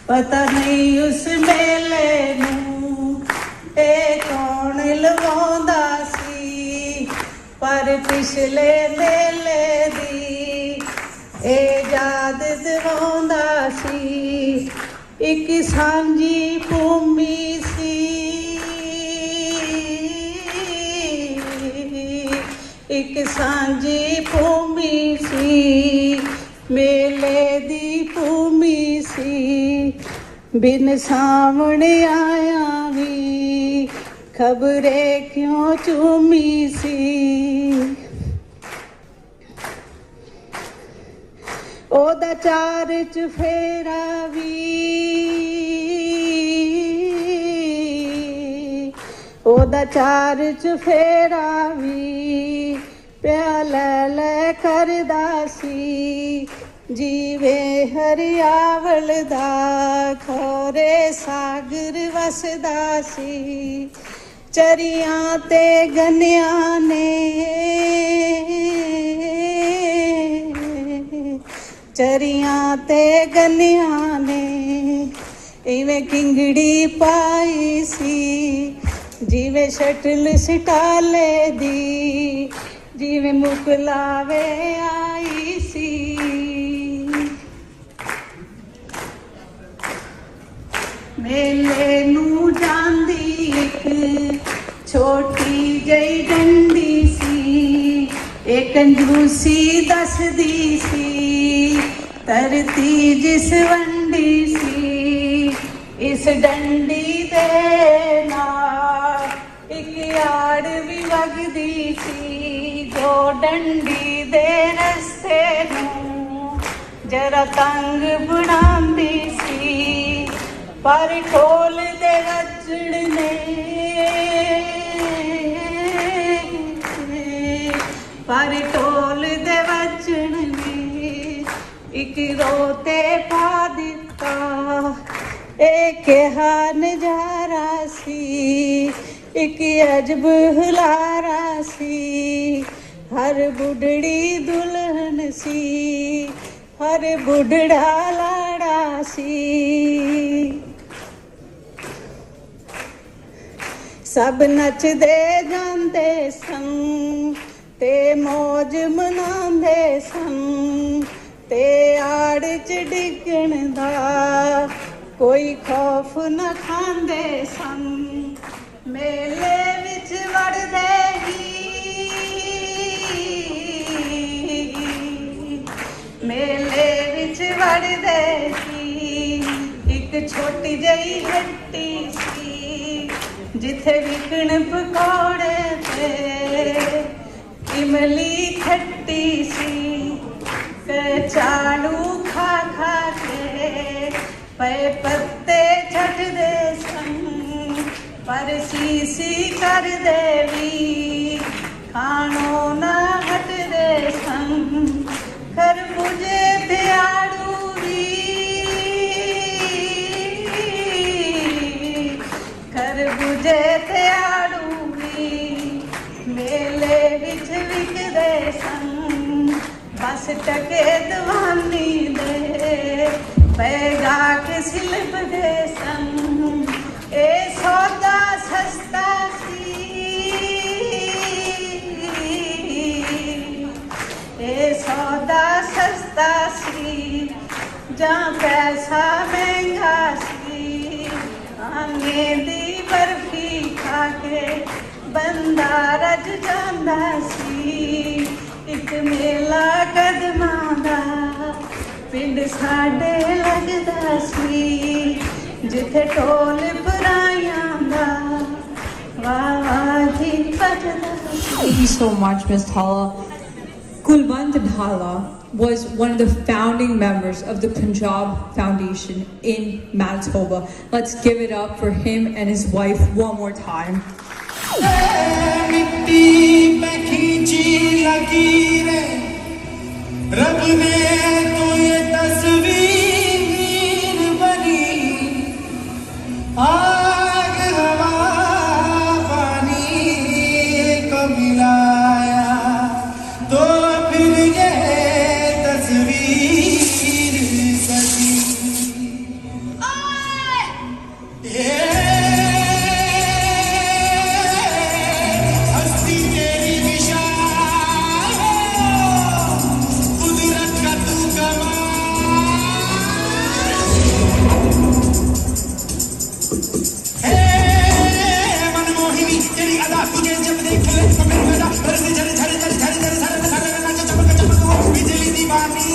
ਪਤਾ ਨਹੀਂ ਉਸ ਮੇਲੇ ਨੂੰ ਇਹ ਕੌਣ ਲਵਾਉਂਦਾ ਸੀ ਪਰ ਪਿਛਲੇ ਮੇਲੇ ਦੀ ਇਹ ਯਾਦ ਦਿਵਾਉਂਦਾ ਸੀ ਇੱਕ ਸਾਂਝੀ ਭੂਮੀ ਸੀ ਇੱਕ ਸਾਂਝੀ ਭੂਮੀ ਸੀ ਮੇਲੇ ਦੀ ਭੂਮੀ ਸੀ ਬਿਨ ਸਾਹਮਣੇ ਆਇਆ ਵੀ ਖਬਰੇ ਕਿਉਂ ਚੂਮੀ ਸੀ ਉਹਦਾ ਚਾਰ ਚੁਫੇਰਾ ਵੀ ਉਹਦਾ ਚਾਰ ਚੁਫੇਰਾ ਵੀ ਪਿਆ ਲੈ ਲੈ ਕਰਦਾ ਸੀ ਜੀਵੇ ਹਰਿਆਵਲ ਦਾ ਖੋਰੇ ਸਾਗਰ ਵਸਦਾ ਸੀ ਚਰੀਆਂ ਤੇ ਗੰਨਿਆਂ ਨੇ ਚਰੀਆਂ ਤੇ ਗੰਨਿਆਂ ਨੇ ਇਵੇਂ ਕਿੰਗੜੀ ਪਾਈ ਸੀ ਜਿਵੇਂ ਸ਼ਟਲ ਸਟਾਲੇ ਦੀ ਜਿਵੇਂ ਮੁਕਲਾਵੇ ਆਈ ਸੀ ਮੇਲੇ ਨੂੰ ਜਾਂਦੀ ਇੱਕ ਛੋਟੀ ਜਿਹੀ ਡੰਡੀ ਸੀ ਇਹ ਕੰਜੂਸੀ ਦੱਸਦੀ ਸੀ ਧਰਤੀ ਜਿਸ ਵੰਡੀ ਸੀ ਇਸ ਡੰਡੀ ਦੇ ਨਾਲ ਇੱਕ ਆੜ ਵੀ ਵਗਦੀ ਸੀ ਜੋ ਡੰਡੀ ਦੇ ਰਸਤੇ ਨੂੰ ਜਰਾ ਤੰਗ ਬਣਾਉਂਦੀ ਸੀ ਪਰ ਢੋਲ ਦੇ ਵੱਜਣ ਨੇ ਪਰ ਢੋਲ ਦੇ ਵੱਜਣ ਨੇ ਇੱਕ ਰੋਤੇ ਪਾ ਦਿੱਤਾ ਇਹ ਕਿਹਾ ਨਜ਼ਾਰਾ ਸੀ ਇੱਕ ਅਜਬ ਹੁਲਾਰਾ ਸੀ ਹਰ ਬੁੱਢੜੀ ਦੁਲਹਨ ਸੀ ਹਰ ਬੁੱਢੜਾ ਲਾੜਾ ਸੀ ਸਭ ਨੱਚਦੇ ਜਾਂਦੇ ਸਨ ਤੇ ਮੌਜ ਮਨਾਉਂਦੇ ਸਨ ਤੇ ਆੜ ਚ ਡਿੱਗਣ ਦਾ ਕੋਈ ਖੌਫ ਨਾ ਖਾਂਦੇ ਸਨ ਮੇਲੇ ਵਿੱਚ ਵੜਦੇ ਹੀ ਮੇਲੇ ਵਿੱਚ ਵੜਦੇ ਹੀ ਇੱਕ ਛੋਟੀ ਜਿਹੀ ਹੱਟੀ ਸੀ ਜਿੱਥੇ ਵਿਕਣ ਪਕੌੜੇ ਤੇ ਇਮਲੀ ਖੱਟੀ ਸੀ ਕਚਾਲੂ ਖਾ ਖਾ ਕੇ ਪਏ ਪੱਤੇ ਛੱਡਦੇ ਸਨ ਪਰ ਸੀ ਕਰਦੇ ਵੀ ਖਾਣੋਂ ਨਾ ਹਟਦੇ ਸਨ ਖਰਬੂਜੇ ਤੇ ਆੜੂ ਵੀ ਖਰਬੂਜੇ ਤੇ ਆੜੂ ਵੀ ਮੇਲੇ ਵਿੱਚ ਵਿਕਦੇ ਸਨ ਬਸ ਟਕੇ ਦਵਾਨੀ ਦੇ ਪੈਗਾ ਕੇ ਸਿਲਪਦੇ ਸਨ ਇਹ ਸੌਦਾ ਸਸਤਾ ਸੀ ਇਹ ਸੌਦਾ ਸਸਤਾ ਸੀ ਜਾਂ ਪੈਸਾ ਮਹਿੰਗਾ ਸੀ ਆਨੇ ਦੀ ਬਰਫੀ ਖਾ ਕੇ ਬੰਦਾ ਰੱਜ ਜਾਂਦਾ ਸੀ ਇੱਕ ਮੇਲਾ ਕਦਮਾਂ ਦਾ ਪਿੰਡ ਸਾਡੇ ਲੱਗਦਾ ਸੀ ਜਿੱਥੇ ਢੋਲ ਪਰਾਇਆਂ ਦਾ ਵਾਹ ਵਾਹ ਹੀ ਵੱਜਦਾ ਸੀ Thank you so much, Ms. Thala. Kulwant Dhalla was one of the founding members of the Punjab Foundation in Manitoba. Let's give it up for him and his wife one more time. आग हवा तेरी अदा तुझे जब देख ले तो मेरी अदा बरसे झरे झरे झरे झरे झरे झरे झरे नाच चमक चमक वो बिजली दीवानी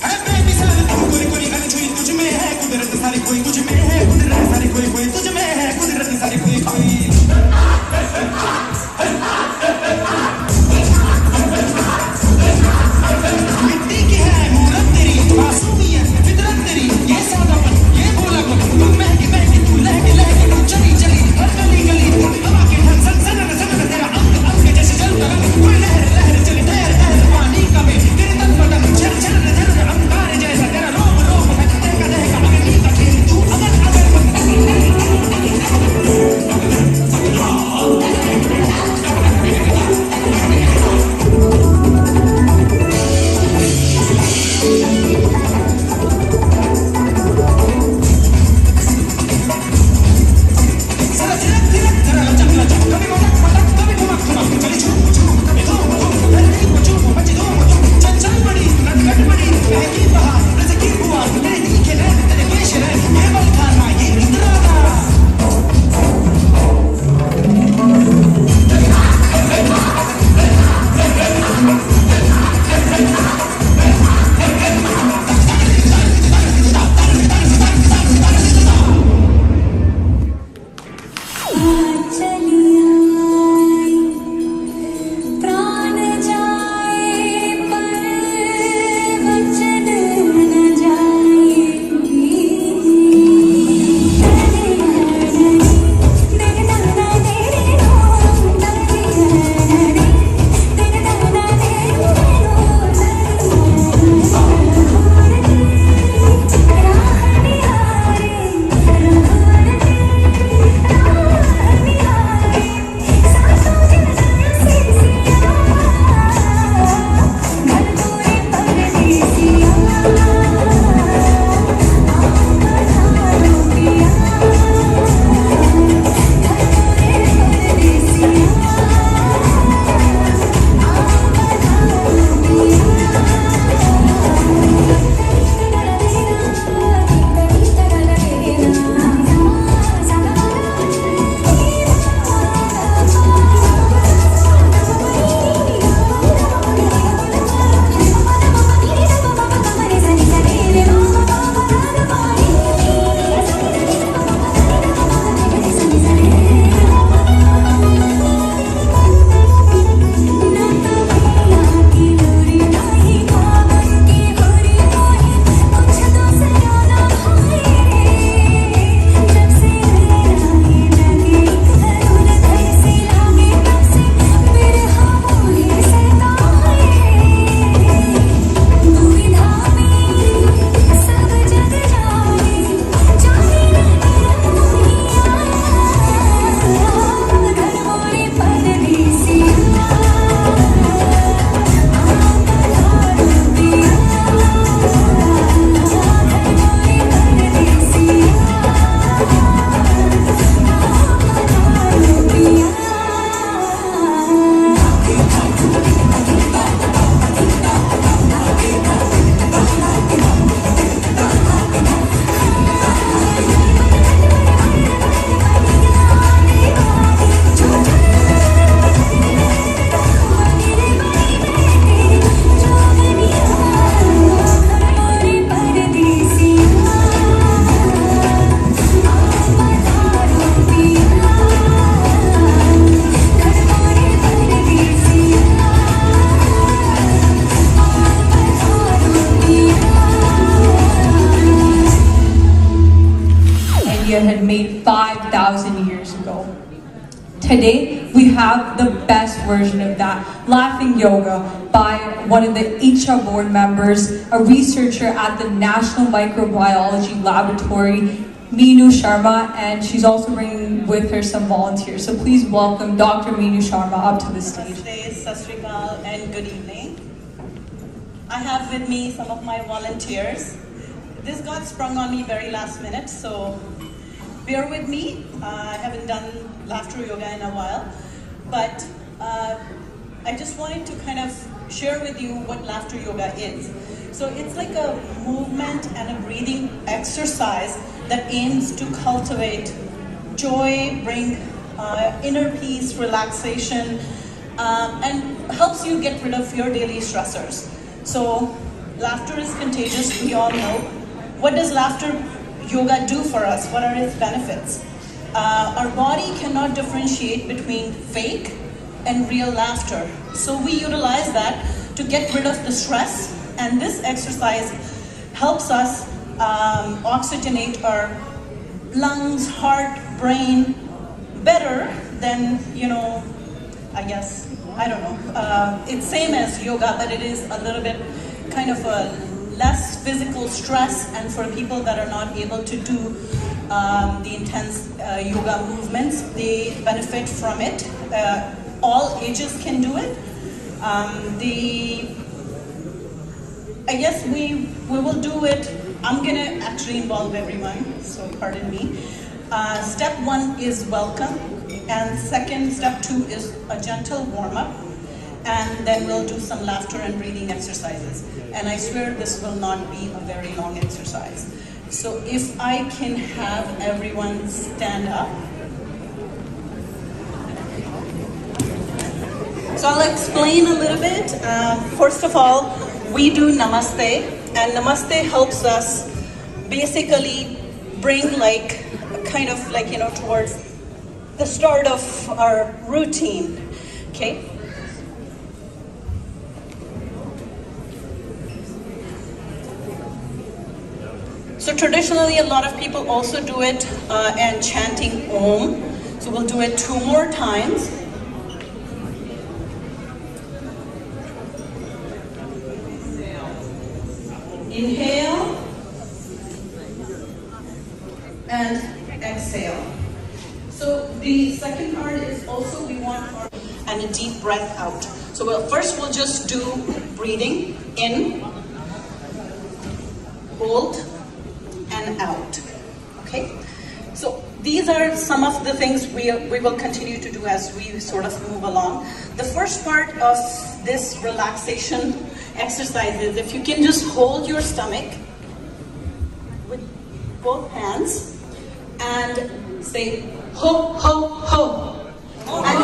है बेमिसाल तू कोई कोई अनछुई तुझ में है कुदरत सारी कोई तुझ में है कुदरत सारी कोई कोई तुझ में है कुदरत सारी कोई कोई मिट्टी की है मूरत तेरी मासूमियत फितरत तेरी ये सादापन ये भोलापन तू महकी महकी तू लहकी लहकी तू चली चली हर गली गली हवा के ढंग सन सन सन तेरा अंग अंग जैसे जलता रंग कोई लहर लहर चली ठहर ठहर पानी का में तेरे तन बदन झर झर झर अंगार जैसा तेरा रोम रोम है दहका दहका अग्नि का खेल तू अगर अगर had made 5,000 years ago. Today, we have the best version of that, Laughing Yoga, by one of the ICCHA board members, a researcher at the National Microbiology Laboratory, Meenu Sharma, and she's also bringing with her some volunteers. So please welcome Dr. Meenu Sharma up to the stage. Namaste, Sat Sri Akal, and good evening. I have with me some of my volunteers. This got sprung on me very last minute, so bear with me. I haven't done laughter yoga in a while, but I just wanted to kind of share with you what laughter yoga is. So it's like a movement and a breathing exercise that aims to cultivate joy, bring inner peace, relaxation, and helps you get rid of your daily stressors. So laughter is contagious, we all know. What does laughter yoga do for us? What are its benefits? Our body cannot differentiate between fake and real laughter. So we utilize that to get rid of the stress, and this exercise helps us oxygenate our lungs, heart, brain better than, I guess, I don't know. It's same as yoga, but it is a little bit kind of a less physical stress, and for people that are not able to do the intense yoga movements, they benefit from it. All ages can do it. I guess we will do it. I'm gonna actually involve everyone, so pardon me. Step 1 is welcome, and step 2 is a gentle warm-up, and then we'll do some laughter and breathing exercises. And I swear this will not be a very long exercise. So if I can have everyone stand up. So I'll explain a little bit. First of all, we do namaste, and namaste helps us basically bring towards the start of our routine, okay? So traditionally, a lot of people also do it and chanting Om. So we'll do it 2 more times. Inhale and exhale. So the second part is also we want and a deep breath out. So first we'll just do breathing in, hold, and out. Okay? So these are some of the things we will continue to do as we sort of move along. The first part of this relaxation exercise is if you can just hold your stomach with both hands and say ho, ho, ho. And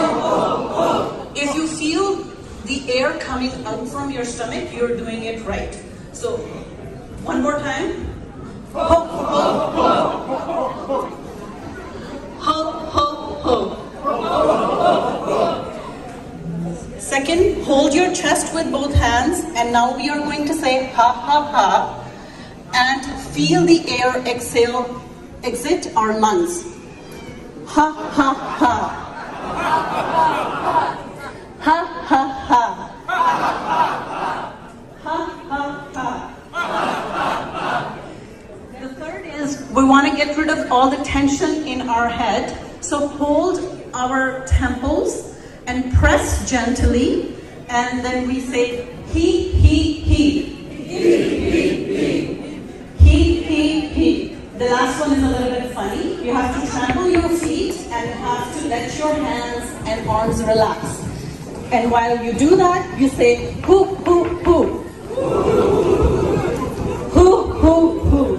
if you feel the air coming out from your stomach, you're doing it right. So one more time. Ho, ho, ho. Ho, ho, ho. Second, hold your chest with both hands, and now we are going to say ha, ha, ha, and feel the air exit our lungs. Ha, ha, ha. Ha, ha, ha. Ha, ha, ha. The third is we want to get rid of all the tension in our head. So hold our temples and press gently, and then we say he, he, he. He, he, he. The last one is a little bit funny. You have to trample your feet and you have to let your hands and arms relax. And while you do that, you say hoo, hoo, hoo. Hoo, hoo, hoo.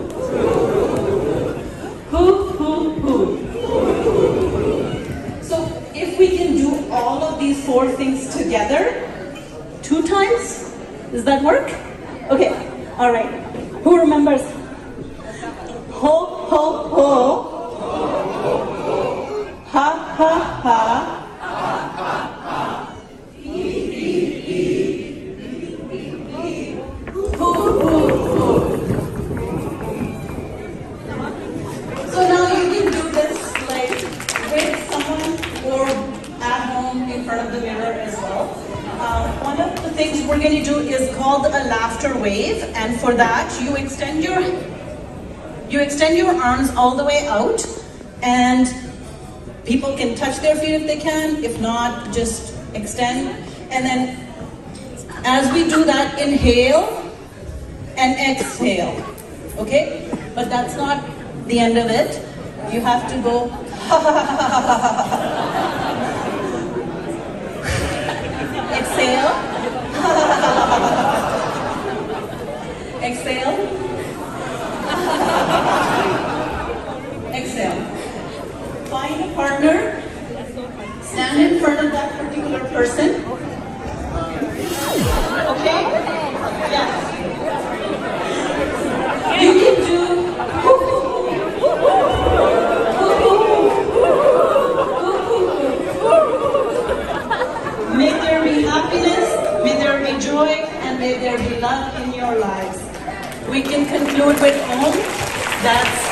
Hoo, hoo, hoo. So if we can do all of these 4 things together 2 times, does that work? Okay, all right. Who remembers? Ho, ho, ho. Ha, ha, ha. Hoo, hoo, hoo. So now you can do this like with someone or at home in front of the mirror as well. One of the things we're going to do is called a laughter wave, and for that you extend your arms all the way out, and people can touch their feet if they can. If not, just extend. And then as we do that, inhale and exhale. Okay? But that's not the end of it. You have to go exhale. Exhale. Exhale. Find a partner person. Okay? Yes. You can do May there be happiness, may there be joy, and may there be love in your lives. We can conclude with Om. That's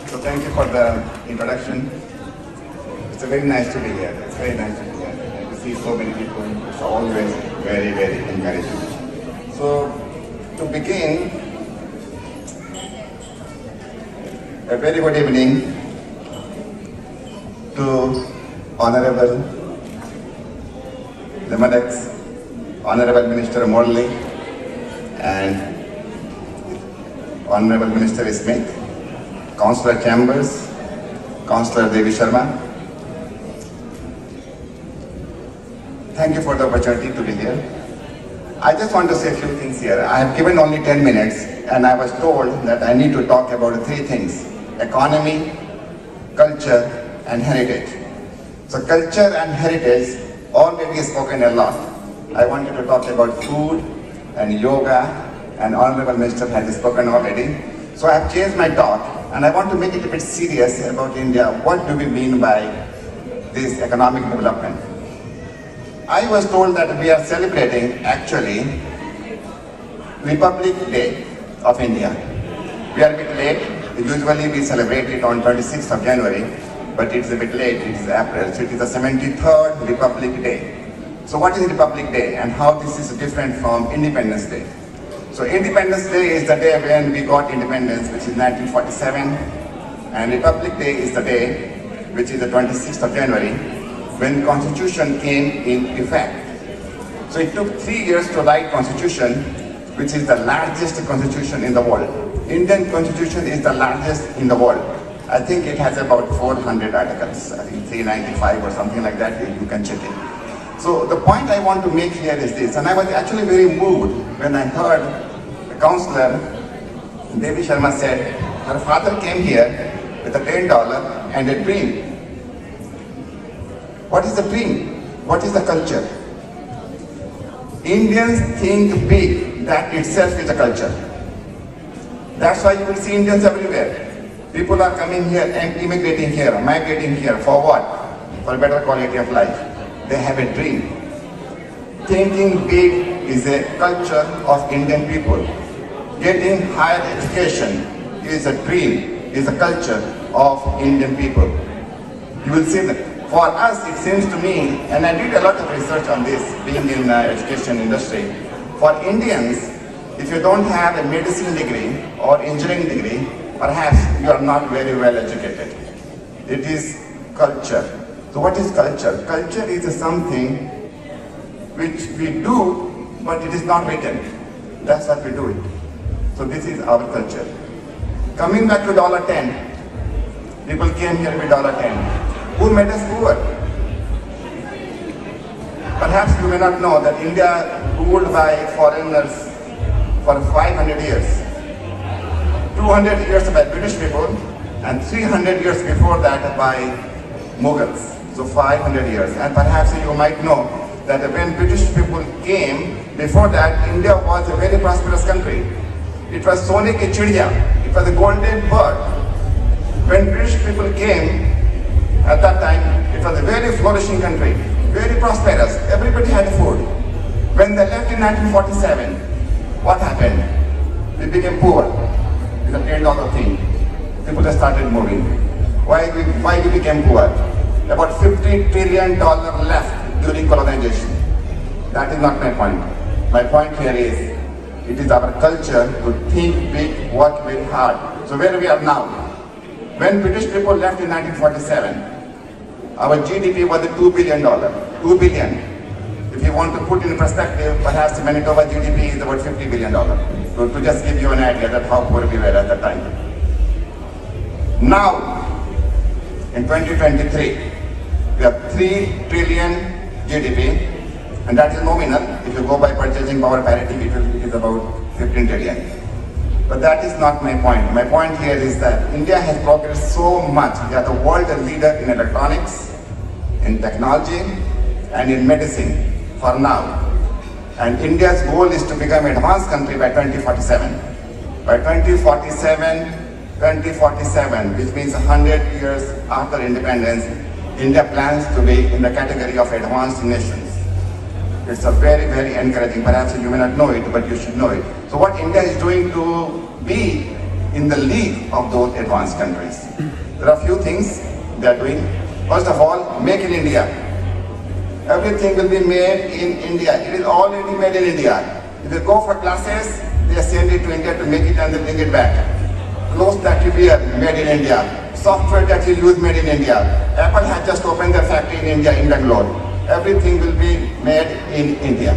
So thank you for the introduction. It's very nice to be here. It's very nice to be here. And to see so many people, it's always very, very encouraging. So to begin, a very good evening to Honorable Limadex, Honorable Minister Morley, and Honorable Minister Smith, Councillor Chambers, Councillor Devi Sharma. Thank you for the opportunity to be here. I just want to say a few things here. I have given only 10 minutes and I was told that I need to talk about 3 things: economy, culture, and heritage. So culture and heritage already spoken a lot. I wanted to talk about food and yoga, and Honorable Minister has spoken already. So I have changed my talk and I want to make it a bit serious about India. What do we mean by this economic development? I was told that we are celebrating actually Republic Day of India. We are a bit late. Usually we celebrate it on 26th of January, but it's a bit late. It's April, so it is the 73rd Republic Day. So what is Republic Day and how this is different from Independence Day? So Independence Day is the day when we got independence, which is 1947, and Republic Day is the day, which is the 26th of January, when Constitution came in effect. So it took 3 years to write Constitution, which is the largest constitution in the world. Indian Constitution is the largest in the world. I think it has about 400 articles, I think 395 or something like that, you can check it. So the point I want to make here is this, and I was actually very moved when I heard the councillor Devi Sharma said her father came here with a $10 and a dream. What is the dream? What is the culture? Indians think big, that itself is a culture. That's why you will see Indians everywhere. People are coming here and immigrating here, migrating here. For what? For better quality of life. They have a dream. Thinking big is a culture of Indian people. Getting higher education is a dream, is a culture of Indian people. You will see that. For us, it seems to me, and I did a lot of research on this, being in the education industry. For Indians, if you don't have a medicine degree or engineering degree, perhaps you are not very well educated. It is culture. So what is culture? Culture is something which we do, but it is not written. That's what we do it. So this is our culture. Coming back to $10, people came here with $10. Who made us poor? Perhaps you may not know that India ruled by foreigners for 500 years. 200 years by British people and 300 years before that by Mughals. So 500 years. And perhaps you might know that when British people came, before that India was a very prosperous country. It was Sone ke Chidiya. It was a golden bird. When British people came, at that time, it was a very flourishing country, very prosperous. Everybody had food. When they left in 1947, what happened? We became poor. It's a $10 thing. People just started moving. Why we became poor? About $50 trillion left during colonization. That is not my point. My point here is, it is our culture to think big, work very hard. So where we are now? When British people left in 1947, our GDP was $2 billion. 2 billion. If you want to put in perspective, perhaps Manitoba GDP is about $50 billion. So to just give you an idea that how poor we were at that time. Now, in 2023, we have 3 trillion GDP, and that is nominal. If you go by purchasing power parity, it is about 15 trillion. But that is not my point. My point here is that India has progressed so much. We are the world leader in electronics, in technology, and in medicine for now. And India's goal is to become an advanced country by 2047. By 2047, which means 100 years after independence, India plans to be in the category of advanced nations. It's a very, very encouraging. Perhaps you may not know it, but you should know it. So what India is doing to be in the league of those advanced countries? There are a few things they are doing. First of all, make in India. Everything will be made in India. It is already made in India. If they go for classes, they send it to India to make it and they bring it back. Clothes that you wear, made in India. Software that you use, made in India. Apple has just opened their factory in India, in Bangalore. Everything will be made in India.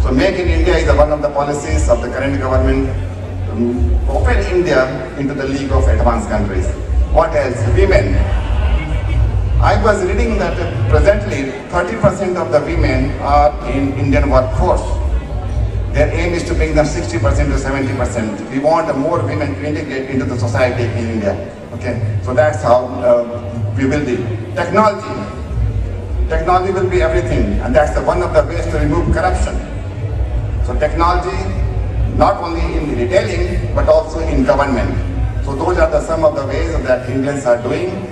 So make in India is one of the policies of the current government to open India into the league of advanced countries. What else? Women. I was reading that presently 30% of the women are in Indian workforce. Their aim is to bring them 60% to 70%. We want more women to integrate into the society in India. Okay, so that's how we will be. Technology. Technology will be everything, and that's one of the ways to remove corruption. So technology, not only in retailing, but also in government. So those are some of the ways that Indians are doing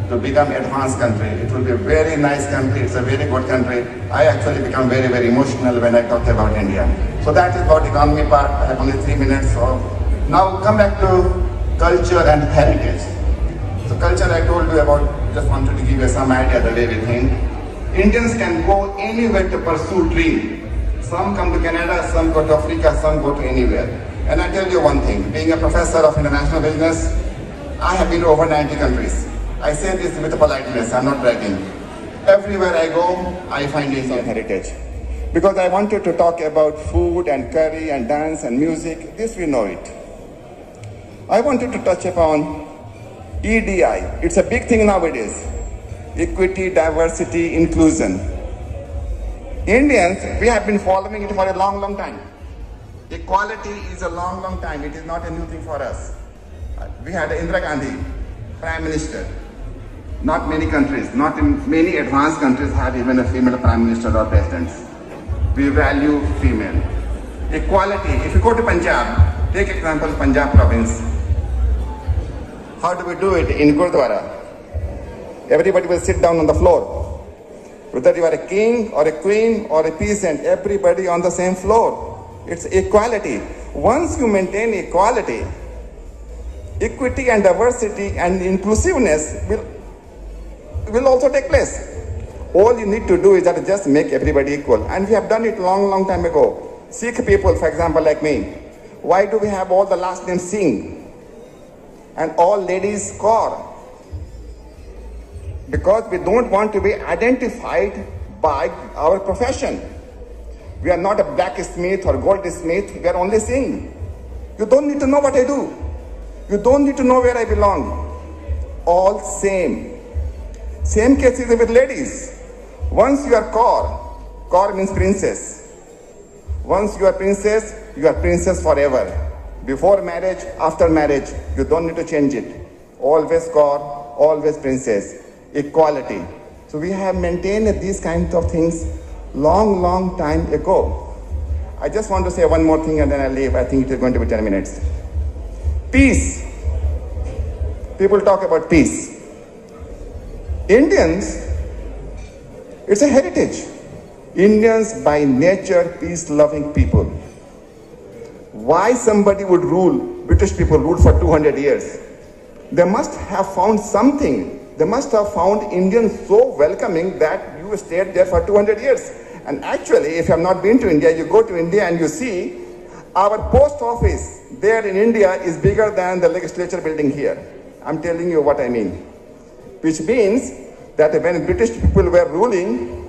to become advanced country. It will be a very nice country. It's a very good country. I actually become very, very emotional when I talk about India. So that is about economy part. I have only 3 minutes. So now come back to culture and heritage. So culture I told you about, just wanted to give you some idea the way we think. Indians can go anywhere to pursue dream. Some come to Canada, some go to Africa, some go to anywhere. And I tell you one thing, being a professor of international business, I have been to over 90 countries. I say this with politeness, I'm not bragging. Everywhere I go, I find Indian heritage. Because I wanted to talk about food and curry and dance and music, this we know it. I wanted to touch upon EDI. It's a big thing nowadays. Equity, diversity, inclusion. Indians, we have been following it for a long, long time. Equality is a long, long time. It is not a new thing for us. We had Indira Gandhi, Prime Minister. Not many countries, not in many advanced countries have even a female Prime Minister or Presidents. We value female. Equality, if you go to Punjab, take example Punjab province. How do we do it in Gurdwara? Everybody will sit down on the floor. Whether you are a king or a queen or a peasant, everybody on the same floor. It's equality. Once you maintain equality, equity and diversity and inclusiveness will also take place. All you need to do is that just make everybody equal. And we have done it long, long time ago. Sikh people, for example, like me. Why do we have all the last names Singh? And all ladies Kaur? Because we don't want to be identified by our profession. We are not a blacksmith or goldsmith, we are only Singh. You don't need to know what I do. You don't need to know where I belong. All same. Same cases with ladies. Once you are Kaur means princess. Once you are princess forever. Before marriage, after marriage, you don't need to change it. Always Kaur, always princess. Equality. So we have maintained these kinds of things long, long time ago. I just want to say one more thing and then I'll leave. I think it is going to be 10 minutes. Peace. People talk about peace. Indians, it's a heritage. Indians by nature peace-loving people. Why somebody would rule, British people ruled for 200 years? They must have found something. They must have found Indians so welcoming that you stayed there for 200 years. And actually, if you have not been to India, you go to India and you see our post office there in India is bigger than the legislature building here. I'm telling you what I mean. Which means that when British people were ruling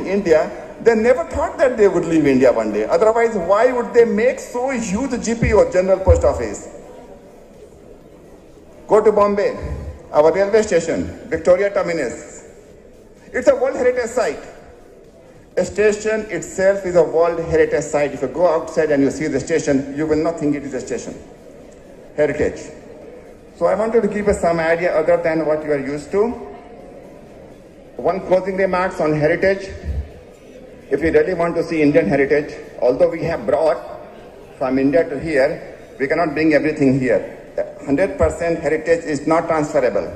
India, they never thought that they would leave India one day. Otherwise, why would they make so huge GPO, General Post Office? Go to Bombay, our railway station, Victoria Terminus. It's a World Heritage Site. A station itself is a World Heritage Site. If you go outside and you see the station, you will not think it is a station. Heritage. So I wanted to give us some idea other than what you are used to. One closing remarks on heritage. If you really want to see Indian heritage, although we have brought from India to here, we cannot bring everything here. 100% heritage is not transferable.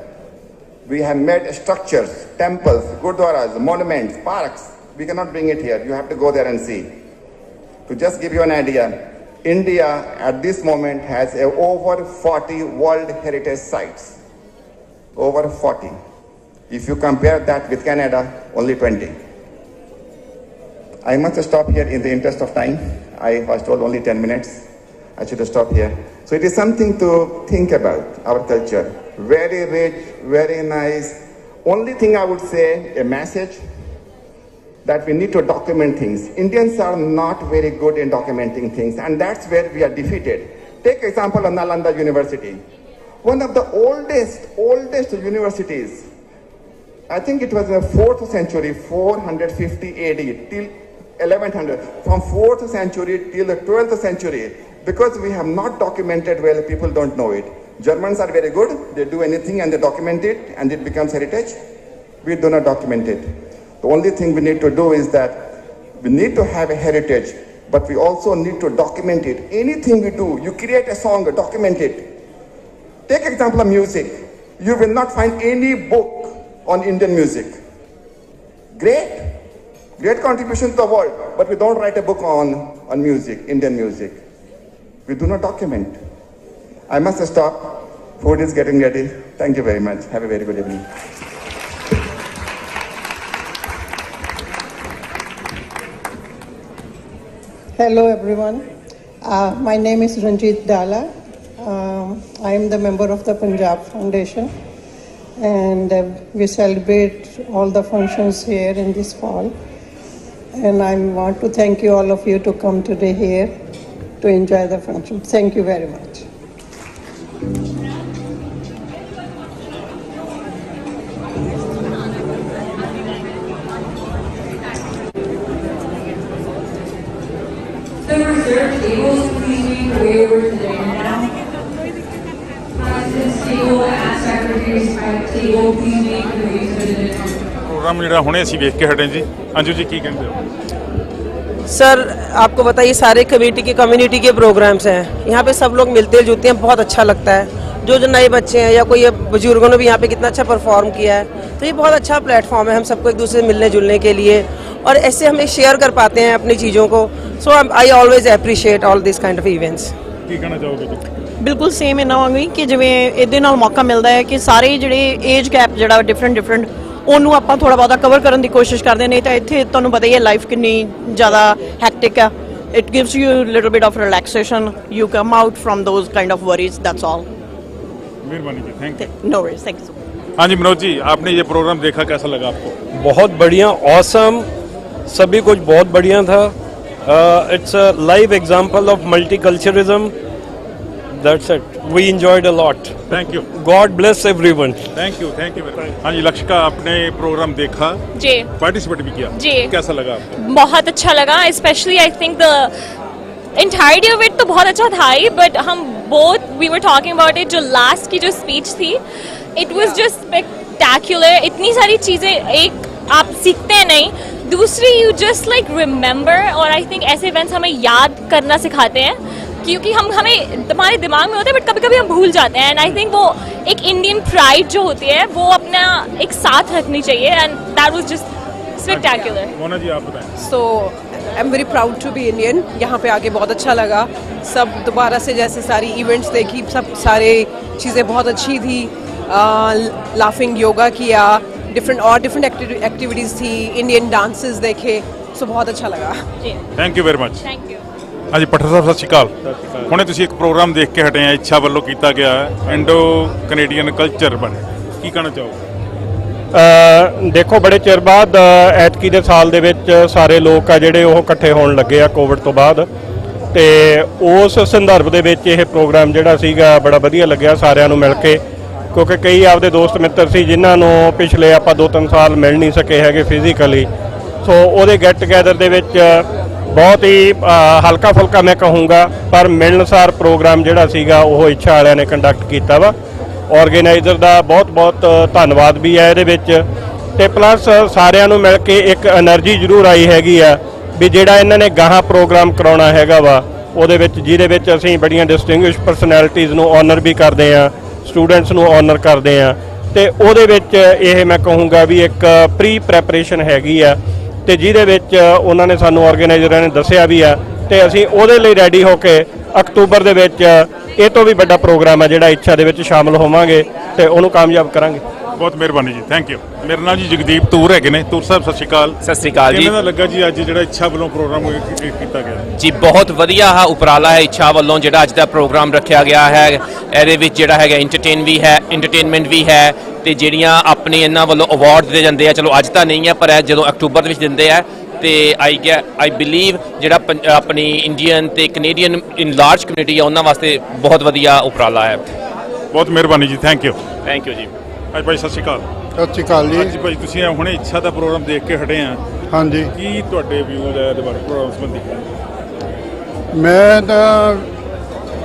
We have made structures, temples, gurdwaras, monuments, parks. We cannot bring it here. You have to go there and see. To just give you an idea, India at this moment has over 40 World Heritage Sites. Over 40. If you compare that with Canada, only 20. I must stop here in the interest of time. I was told only 10 minutes. I should stop here. So it is something to think about, our culture. Very rich, very nice. Only thing I would say, a message, that we need to document things. Indians are not very good in documenting things, and that's where we are defeated. Take example of Nalanda University. One of the oldest universities. I think it was in the 4th century, 450 AD till 1100. From 4th century till the 12th century. Because we have not documented well, people don't know it. Germans are very good. They do anything and they document it and it becomes heritage. We do not document it. The only thing we need to do is that we need to have a heritage, but we also need to document it. Anything we do, you create a song, document it. Take example of music. You will not find any book on Indian music. Great contribution to the world, but we don't write a book on music, Indian music. We do not document. I must stop. Food is getting ready. Thank you very much. Have a very good evening. Hello everyone. My name is Ranjit Dala. I am the member of the Punjab Foundation, and we celebrate all the functions here in this fall. And I want to thank you, all of you, to come today here to enjoy the function. Thank you very much. The reserved tables, please make your way over to the end now. President's table and Secretary's table, please make your way to the end. Program ਜਿਹੜਾ ਹੁਣੇ ਅਸੀਂ ਵੇਖ ਕੇ ਹਟੇ ਜੀ ਅੰਜੂ ਜੀ ਕੀ ਕਹਿੰਦੇ ਹੋ sir आपको बताइए सारे कम्युनिटी के प्रोग्राम्स हैं यहाँ पे सब लोग मिलते जुलते हैं बहुत अच्छा लगता है जो नए बच्चे हैं या कोई बुजुर्गों ने भी यहाँ पे कितना अच्छा परफॉर्म किया है तो ये बहुत अच्छा प्लेटफॉर्म है हम सबको एक दूसरे से मिलने जुलने के लिए और ऐसे हम शेयर कर पाते हैं अपनी चीज़ों को so I always appreciate all this kind of events ਕੀ ਕਹਿਣਾ ਚਾਹੋਗੇ ਜੀ ਬਿਲਕੁਲ ਸੇਮ ਇਹਨਾਂ ਵਾਂਗ ਹੀ ਕਿ ਜਿਵੇਂ ਇਹਦੇ ਨਾਲ ਮੌਕਾ ਮਿਲਦਾ ਹੈ ਕਿ ਸਾਰੇ ਜਿਹੜੇ ਏਜ ਗੈਪ ਜਿਹੜਾ ਡਿਫਰੈਂਟ ਉਹਨੂੰ ਆਪਾਂ ਥੋੜਾ ਬਹੁਤਾ ਕਵਰ ਕਰਨ ਦੀ ਕੋਸ਼ਿਸ਼ ਕਰਦੇ ਨਹੀਂ ਤਾਂ ਇੱਥੇ ਤੁਹਾਨੂੰ ਪਤਾ ਹੀ ਹੈ ਲਾਈਫ ਕਿੰਨੀ ਜ਼ਿਆਦਾ hectic ah it gives you little bit of relaxation you come out from those kind of worries that's all मेहरबानी जी thank you no worries thank you हाँ जी मनोज जी आपने ये प्रोग्राम देखा कैसा लगा आपको बहुत बढ़िया ऑसम सभी कुछ बहुत बढ़िया था it's a live example of multiculturalism that's it we enjoyed a lot thank you God bless everyone thank you very much हाँ जी लक्षिका आपने प्रोग्राम देखा जी पार्टिसिपेट भी किया जी कैसा लगा आपको बहुत अच्छा लगा specially I think the entirety of it तो बहुत अच्छा था ही बट हम both we were talking about it जो लास्ट की जो स्पीच थी it was just spectacular इतनी सारी चीज़ें एक आप सीखते हैं नहीं दूसरी you just like remember और I think ऐसे इवेंट्स हमें याद करना सिखाते हैं क्योंकि हमें हमारे दिमाग में होता है बट कभी कभी हम भूल जाते हैं एंड आई थिंक वो एक इंडियन प्राइड जो होती है वो अपना एक साथ रखनी चाहिए and that was just spectacular Mona ji आप बताएं so I am very proud to be Indian यहाँ पे आके बहुत अच्छा लगा सब दोबारा से जैसे सारी इवेंट्स देखी सब सारे चीज़ें बहुत अच्छी थी लाफिंग योगा किया डिफरेंट एक्टिविटीज़ थी इंडियन डांसेस देखे सो बहुत अच्छा लगा thank you very much thank you हाँ जी पट्टर साहब सत श्री अकाल ਹੁਣੇ ਤੁਸੀਂ ਇੱਕ ਪ੍ਰੋਗਰਾਮ ਦੇਖ ਕੇ ਹਟੇ ਆ ਇੱਛਾ ਵੱਲੋਂ ਕੀਤਾ ਗਿਆ ਇੰਡੋ ਕੈਨੇਡੀਅਨ ਕਲਚਰ ਬਾਰੇ ਕੀ ਕਹਿਣਾ ਚਾਹੋਗੇ ਦੇਖੋ ਬੜੇ ਚਿਰ ਬਾਅਦ ਐਤਕੀ ਦੇ ਸਾਲ ਦੇ ਵਿੱਚ ਸਾਰੇ ਲੋਕ ਆ ਜਿਹੜੇ ਉਹ ਇਕੱਠੇ ਹੋਣ ਲੱਗੇ ਆ ਕੋਵਿਡ ਤੋਂ ਬਾਅਦ ਤੇ ਉਸ ਸੰਦਰਭ ਦੇ ਵਿੱਚ ਇਹ ਪ੍ਰੋਗਰਾਮ ਜਿਹੜਾ ਸੀਗਾ ਬੜਾ ਵਧੀਆ ਲੱਗਿਆ ਸਾਰਿਆਂ ਨੂੰ ਮਿਲ ਕੇ ਕਿਉਂਕਿ ਕਈ ਆਪਦੇ ਦੋਸਤ ਮਿੱਤਰ ਸੀ ਜਿਨ੍ਹਾਂ ਨੂੰ ਪਿਛਲੇ ਆਪਾਂ 2-3 ਸਾਲ ਮਿਲ ਨਹੀਂ ਸਕੇ ਹੈਗੇ ਫਿਜ਼ੀਕਲੀ ਸੋ ਉਹਦੇ ਗੈਟ ਟੂਗੈਦਰ ਦੇ ਵਿੱਚ ਬਹੁਤ ਹੀ ਹਲਕਾ ਫੁਲਕਾ ਮੈਂ ਕਹੂੰਗਾ ਪਰ ਮਿਲਣਸਾਰ ਪ੍ਰੋਗਰਾਮ ਜਿਹੜਾ ਸੀਗਾ ਉਹ ਇੱਛਾ ਵਾਲਿਆਂ ਨੇ ਕੰਡਕਟ ਕੀਤਾ ਵਾ। ਆਰਗੇਨਾਈਜ਼ਰ ਦਾ ਬਹੁਤ ਬਹੁਤ ਧੰਨਵਾਦ ਵੀ ਹੈ ਇਹਦੇ ਵਿੱਚ, ਤੇ ਪਲੱਸ ਸਾਰਿਆਂ ਨੂੰ ਮਿਲ ਕੇ ਇੱਕ એનર્ਜੀ ਜ਼ਰੂਰ ਆਈ ਹੈਗੀ ਆ ਵੀ ਜਿਹੜਾ ਇਹਨਾਂ ਨੇ ਗਾਹਾਂ ਪ੍ਰੋਗਰਾਮ ਕਰਾਉਣਾ ਹੈਗਾ ਵਾ ਉਹਦੇ ਵਿੱਚ, ਜਿਹਦੇ ਵਿੱਚ ਅਸੀਂ ਬੜੀਆਂ ਡਿਸਟਿੰਗੁਇਸ਼ ਪਰਸਨੈਲਿਟੀਜ਼ ਨੂੰ ਆਨਰ ਵੀ ਕਰਦੇ ਹਾਂ, ਸਟੂਡੈਂਟਸ ਨੂੰ ਆਨਰ ਕਰਦੇ ਹਾਂ, ਤੇ ਉਹਦੇ ਵਿੱਚ ਇਹ ਮੈਂ ਕਹੂੰਗਾ ਵੀ ਇੱਕ ਪ੍ਰੀ ਪ੍ਰੈਪਰੇਸ਼ਨ ਹੈਗੀ ਆ, ਤੇ ਜਿਹਦੇ ਵਿੱਚ ਉਹਨਾਂ ਨੇ ਸਾਨੂੰ ਆਰਗੇਨਾਈਜ਼ਰਾਂ ਨੇ ਦੱਸਿਆ ਵੀ ਆ, ਤੇ ਅਸੀਂ ਉਹਦੇ ਲਈ ਰੈਡੀ ਹੋ ਕੇ ਅਕਤੂਬਰ ਦੇ ਵਿੱਚ ਇਹ ਤੋਂ ਵੀ ਵੱਡਾ ਪ੍ਰੋਗਰਾਮ ਹੈ ਜਿਹੜਾ ਇੱਛਾ ਦੇ ਵਿੱਚ ਸ਼ਾਮਲ ਹੋਵਾਂਗੇ ਤੇ ਉਹਨੂੰ ਕਾਮਯਾਬ ਕਰਾਂਗੇ। ਬਹੁਤ ਮਿਹਰਬਾਨੀ ਜੀ, ਥੈਂਕ ਯੂ। ਮੇਰਾ ਨਾਮ ਜੀ ਜਗਦੀਪ ਤੂਰ ਹੈਗੇ ਨੇ। ਤੂਰ ਸਾਹਿਬ ਸਤਿ ਸ਼੍ਰੀ ਅਕਾਲ। ਸਤਿ ਸ਼੍ਰੀ ਅਕਾਲ ਜੀ। ਕਿਵੇਂ ਦਾ ਲੱਗਾ ਜੀ ਅੱਜ ਜਿਹੜਾ ਇੱਛਾ ਵੱਲੋਂ ਪ੍ਰੋਗਰਾਮ ਕੀਤਾ ਗਿਆ ਜੀ? ਬਹੁਤ ਵਧੀਆ ਉਪਰਾਲਾ ਹੈ ਇੱਛਾ ਵੱਲੋਂ ਜਿਹੜਾ ਅੱਜ ਦਾ ਪ੍ਰੋਗਰਾਮ ਰੱਖਿਆ ਗਿਆ ਹੈ। ਇਹਦੇ ਵਿੱਚ ਜਿਹੜਾ ਹੈਗਾ ਐਂਟਰਟੇਨਮੈਂਟ ਵੀ ਹੈ ਤੇ ਜਿਹੜੀਆਂ ਆਪਣੇ ਇਹਨਾਂ ਵੱਲੋਂ ਅਵਾਰਡ ਦਿੱਤੇ ਜਾਂਦੇ ਆ, ਚਲੋ ਅੱਜ ਤਾਂ ਨਹੀਂ ਹੈ ਪਰ ਜਦੋਂ ਅਕਤੂਬਰ ਦੇ ਵਿੱਚ ਦਿੰਦੇ ਆ, ਤੇ ਆਈ ਬਿਲੀਵ ਜਿਹੜਾ ਆਪਣੀ ਇੰਡੀਅਨ ਤੇ ਕੈਨੇਡੀਅਨ ਇਨ ਲਾਰਜ ਕਮਿਊਨਿਟੀ ਆ ਉਹਨਾਂ ਵਾਸਤੇ ਬਹੁਤ ਵਧੀਆ ਉਪਰਾਲਾ ਹੈ। ਬਹੁਤ ਮਿਹਰਬਾਨੀ ਜੀ, ਥੈਂਕ ਯੂ। ਥੈਂਕ ਯੂ ਜੀ। ਅੱਜ ਭਾਈ ਸਤਿ ਸ਼੍ਰੀ ਅਕਾਲ। ਸਤਿ ਸ਼੍ਰੀ ਅਕਾਲ ਜੀ। ਅੱਜ ਭਾਈ ਤੁਸੀਂ ਹੁਣੇ ਇੱਛਾ ਦਾ ਪ੍ਰੋਗਰਾਮ ਦੇਖ ਕੇ ਹਟੇ ਆ, ਹਾਂਜੀ, ਕੀ ਤੁਹਾਡੇ ਵਿਊਜ਼ ਹੈ ਇਹਦੇ ਬਾਰੇ ਪ੍ਰੋਗਰਾਮ ਸੰਬੰਧੀ? ਮੈਂ ਤਾਂ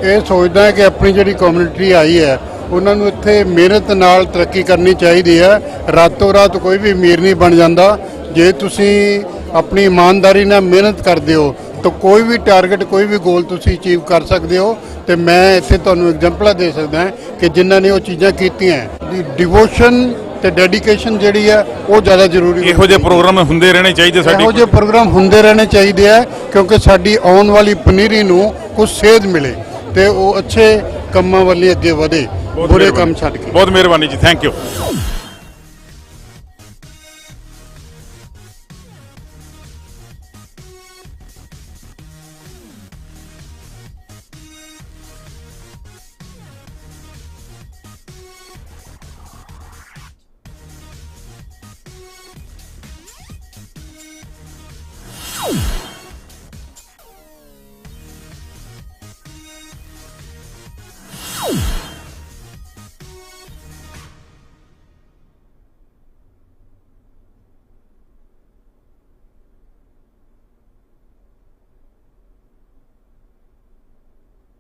ਇਹ ਸੋਚਦਾ ਕਿ ਆਪਣੀ ਜਿਹੜੀ ਕਮਿਊਨਿਟੀ ਆਈ ਹੈ ਉਹਨਾਂ ਨੂੰ ਇੱਥੇ ਮਿਹਨਤ ਨਾਲ ਤਰੱਕੀ ਕਰਨੀ ਚਾਹੀਦੀ ਹੈ। ਰਾਤੋਂ ਰਾਤ ਕੋਈ ਵੀ ਅਮੀਰ ਨਹੀਂ ਬਣ ਜਾਂਦਾ। ਜੇ ਤੁਸੀਂ ਆਪਣੀ ਇਮਾਨਦਾਰੀ ਨਾਲ ਮਿਹਨਤ ਕਰਦੇ ਹੋ ਤਾਂ ਕੋਈ ਵੀ ਟਾਰਗੇਟ, ਕੋਈ ਵੀ ਗੋਲ ਤੁਸੀਂ ਅਚੀਵ ਕਰ ਸਕਦੇ ਹੋ। ਤੇ ਮੈਂ ਇੱਥੇ ਤੁਹਾਨੂੰ ਐਗਜ਼ਾਮਪਲਾਂ ਦੇ ਸਕਦਾ ਕਿ ਜਿਨ੍ਹਾਂ ਨੇ ਉਹ ਚੀਜ਼ਾਂ ਕੀਤੀਆਂ। ਡਿਵੋਸ਼ਨ ਤੇ ਡੈਡੀਕੇਸ਼ਨ ਜਿਹੜੀ ਹੈ ਉਹ ਜ਼ਿਆਦਾ ਜ਼ਰੂਰੀ ਹੈ। ਇਹੋ ਜਿਹੇ ਪ੍ਰੋਗਰਾਮ ਹੁੰਦੇ ਰਹਿਣੇ ਚਾਹੀਦੇ ਸਾਡੇ, ਇਹੋ ਜਿਹੇ ਪ੍ਰੋਗਰਾਮ ਹੁੰਦੇ ਰਹਿਣੇ ਚਾਹੀਦੇ ਆ ਕਿਉਂਕਿ ਸਾਡੀ ਆਉਣ ਵਾਲੀ ਪਨੀਰੀ ਨੂੰ ਕੁਝ ਸੇਧ ਮਿਲੇ ਤੇ ਉਹ ਅੱਛੇ ਕੰਮਾਂ ਵੱਲ ਅੱਗੇ ਵਧੇ, ਬੁਰੇ ਕੰਮ ਛੱਡ ਕੇ। ਬਹੁਤ ਮਿਹਰਬਾਨੀ ਜੀ, ਥੈਂਕ ਯੂ। Oh!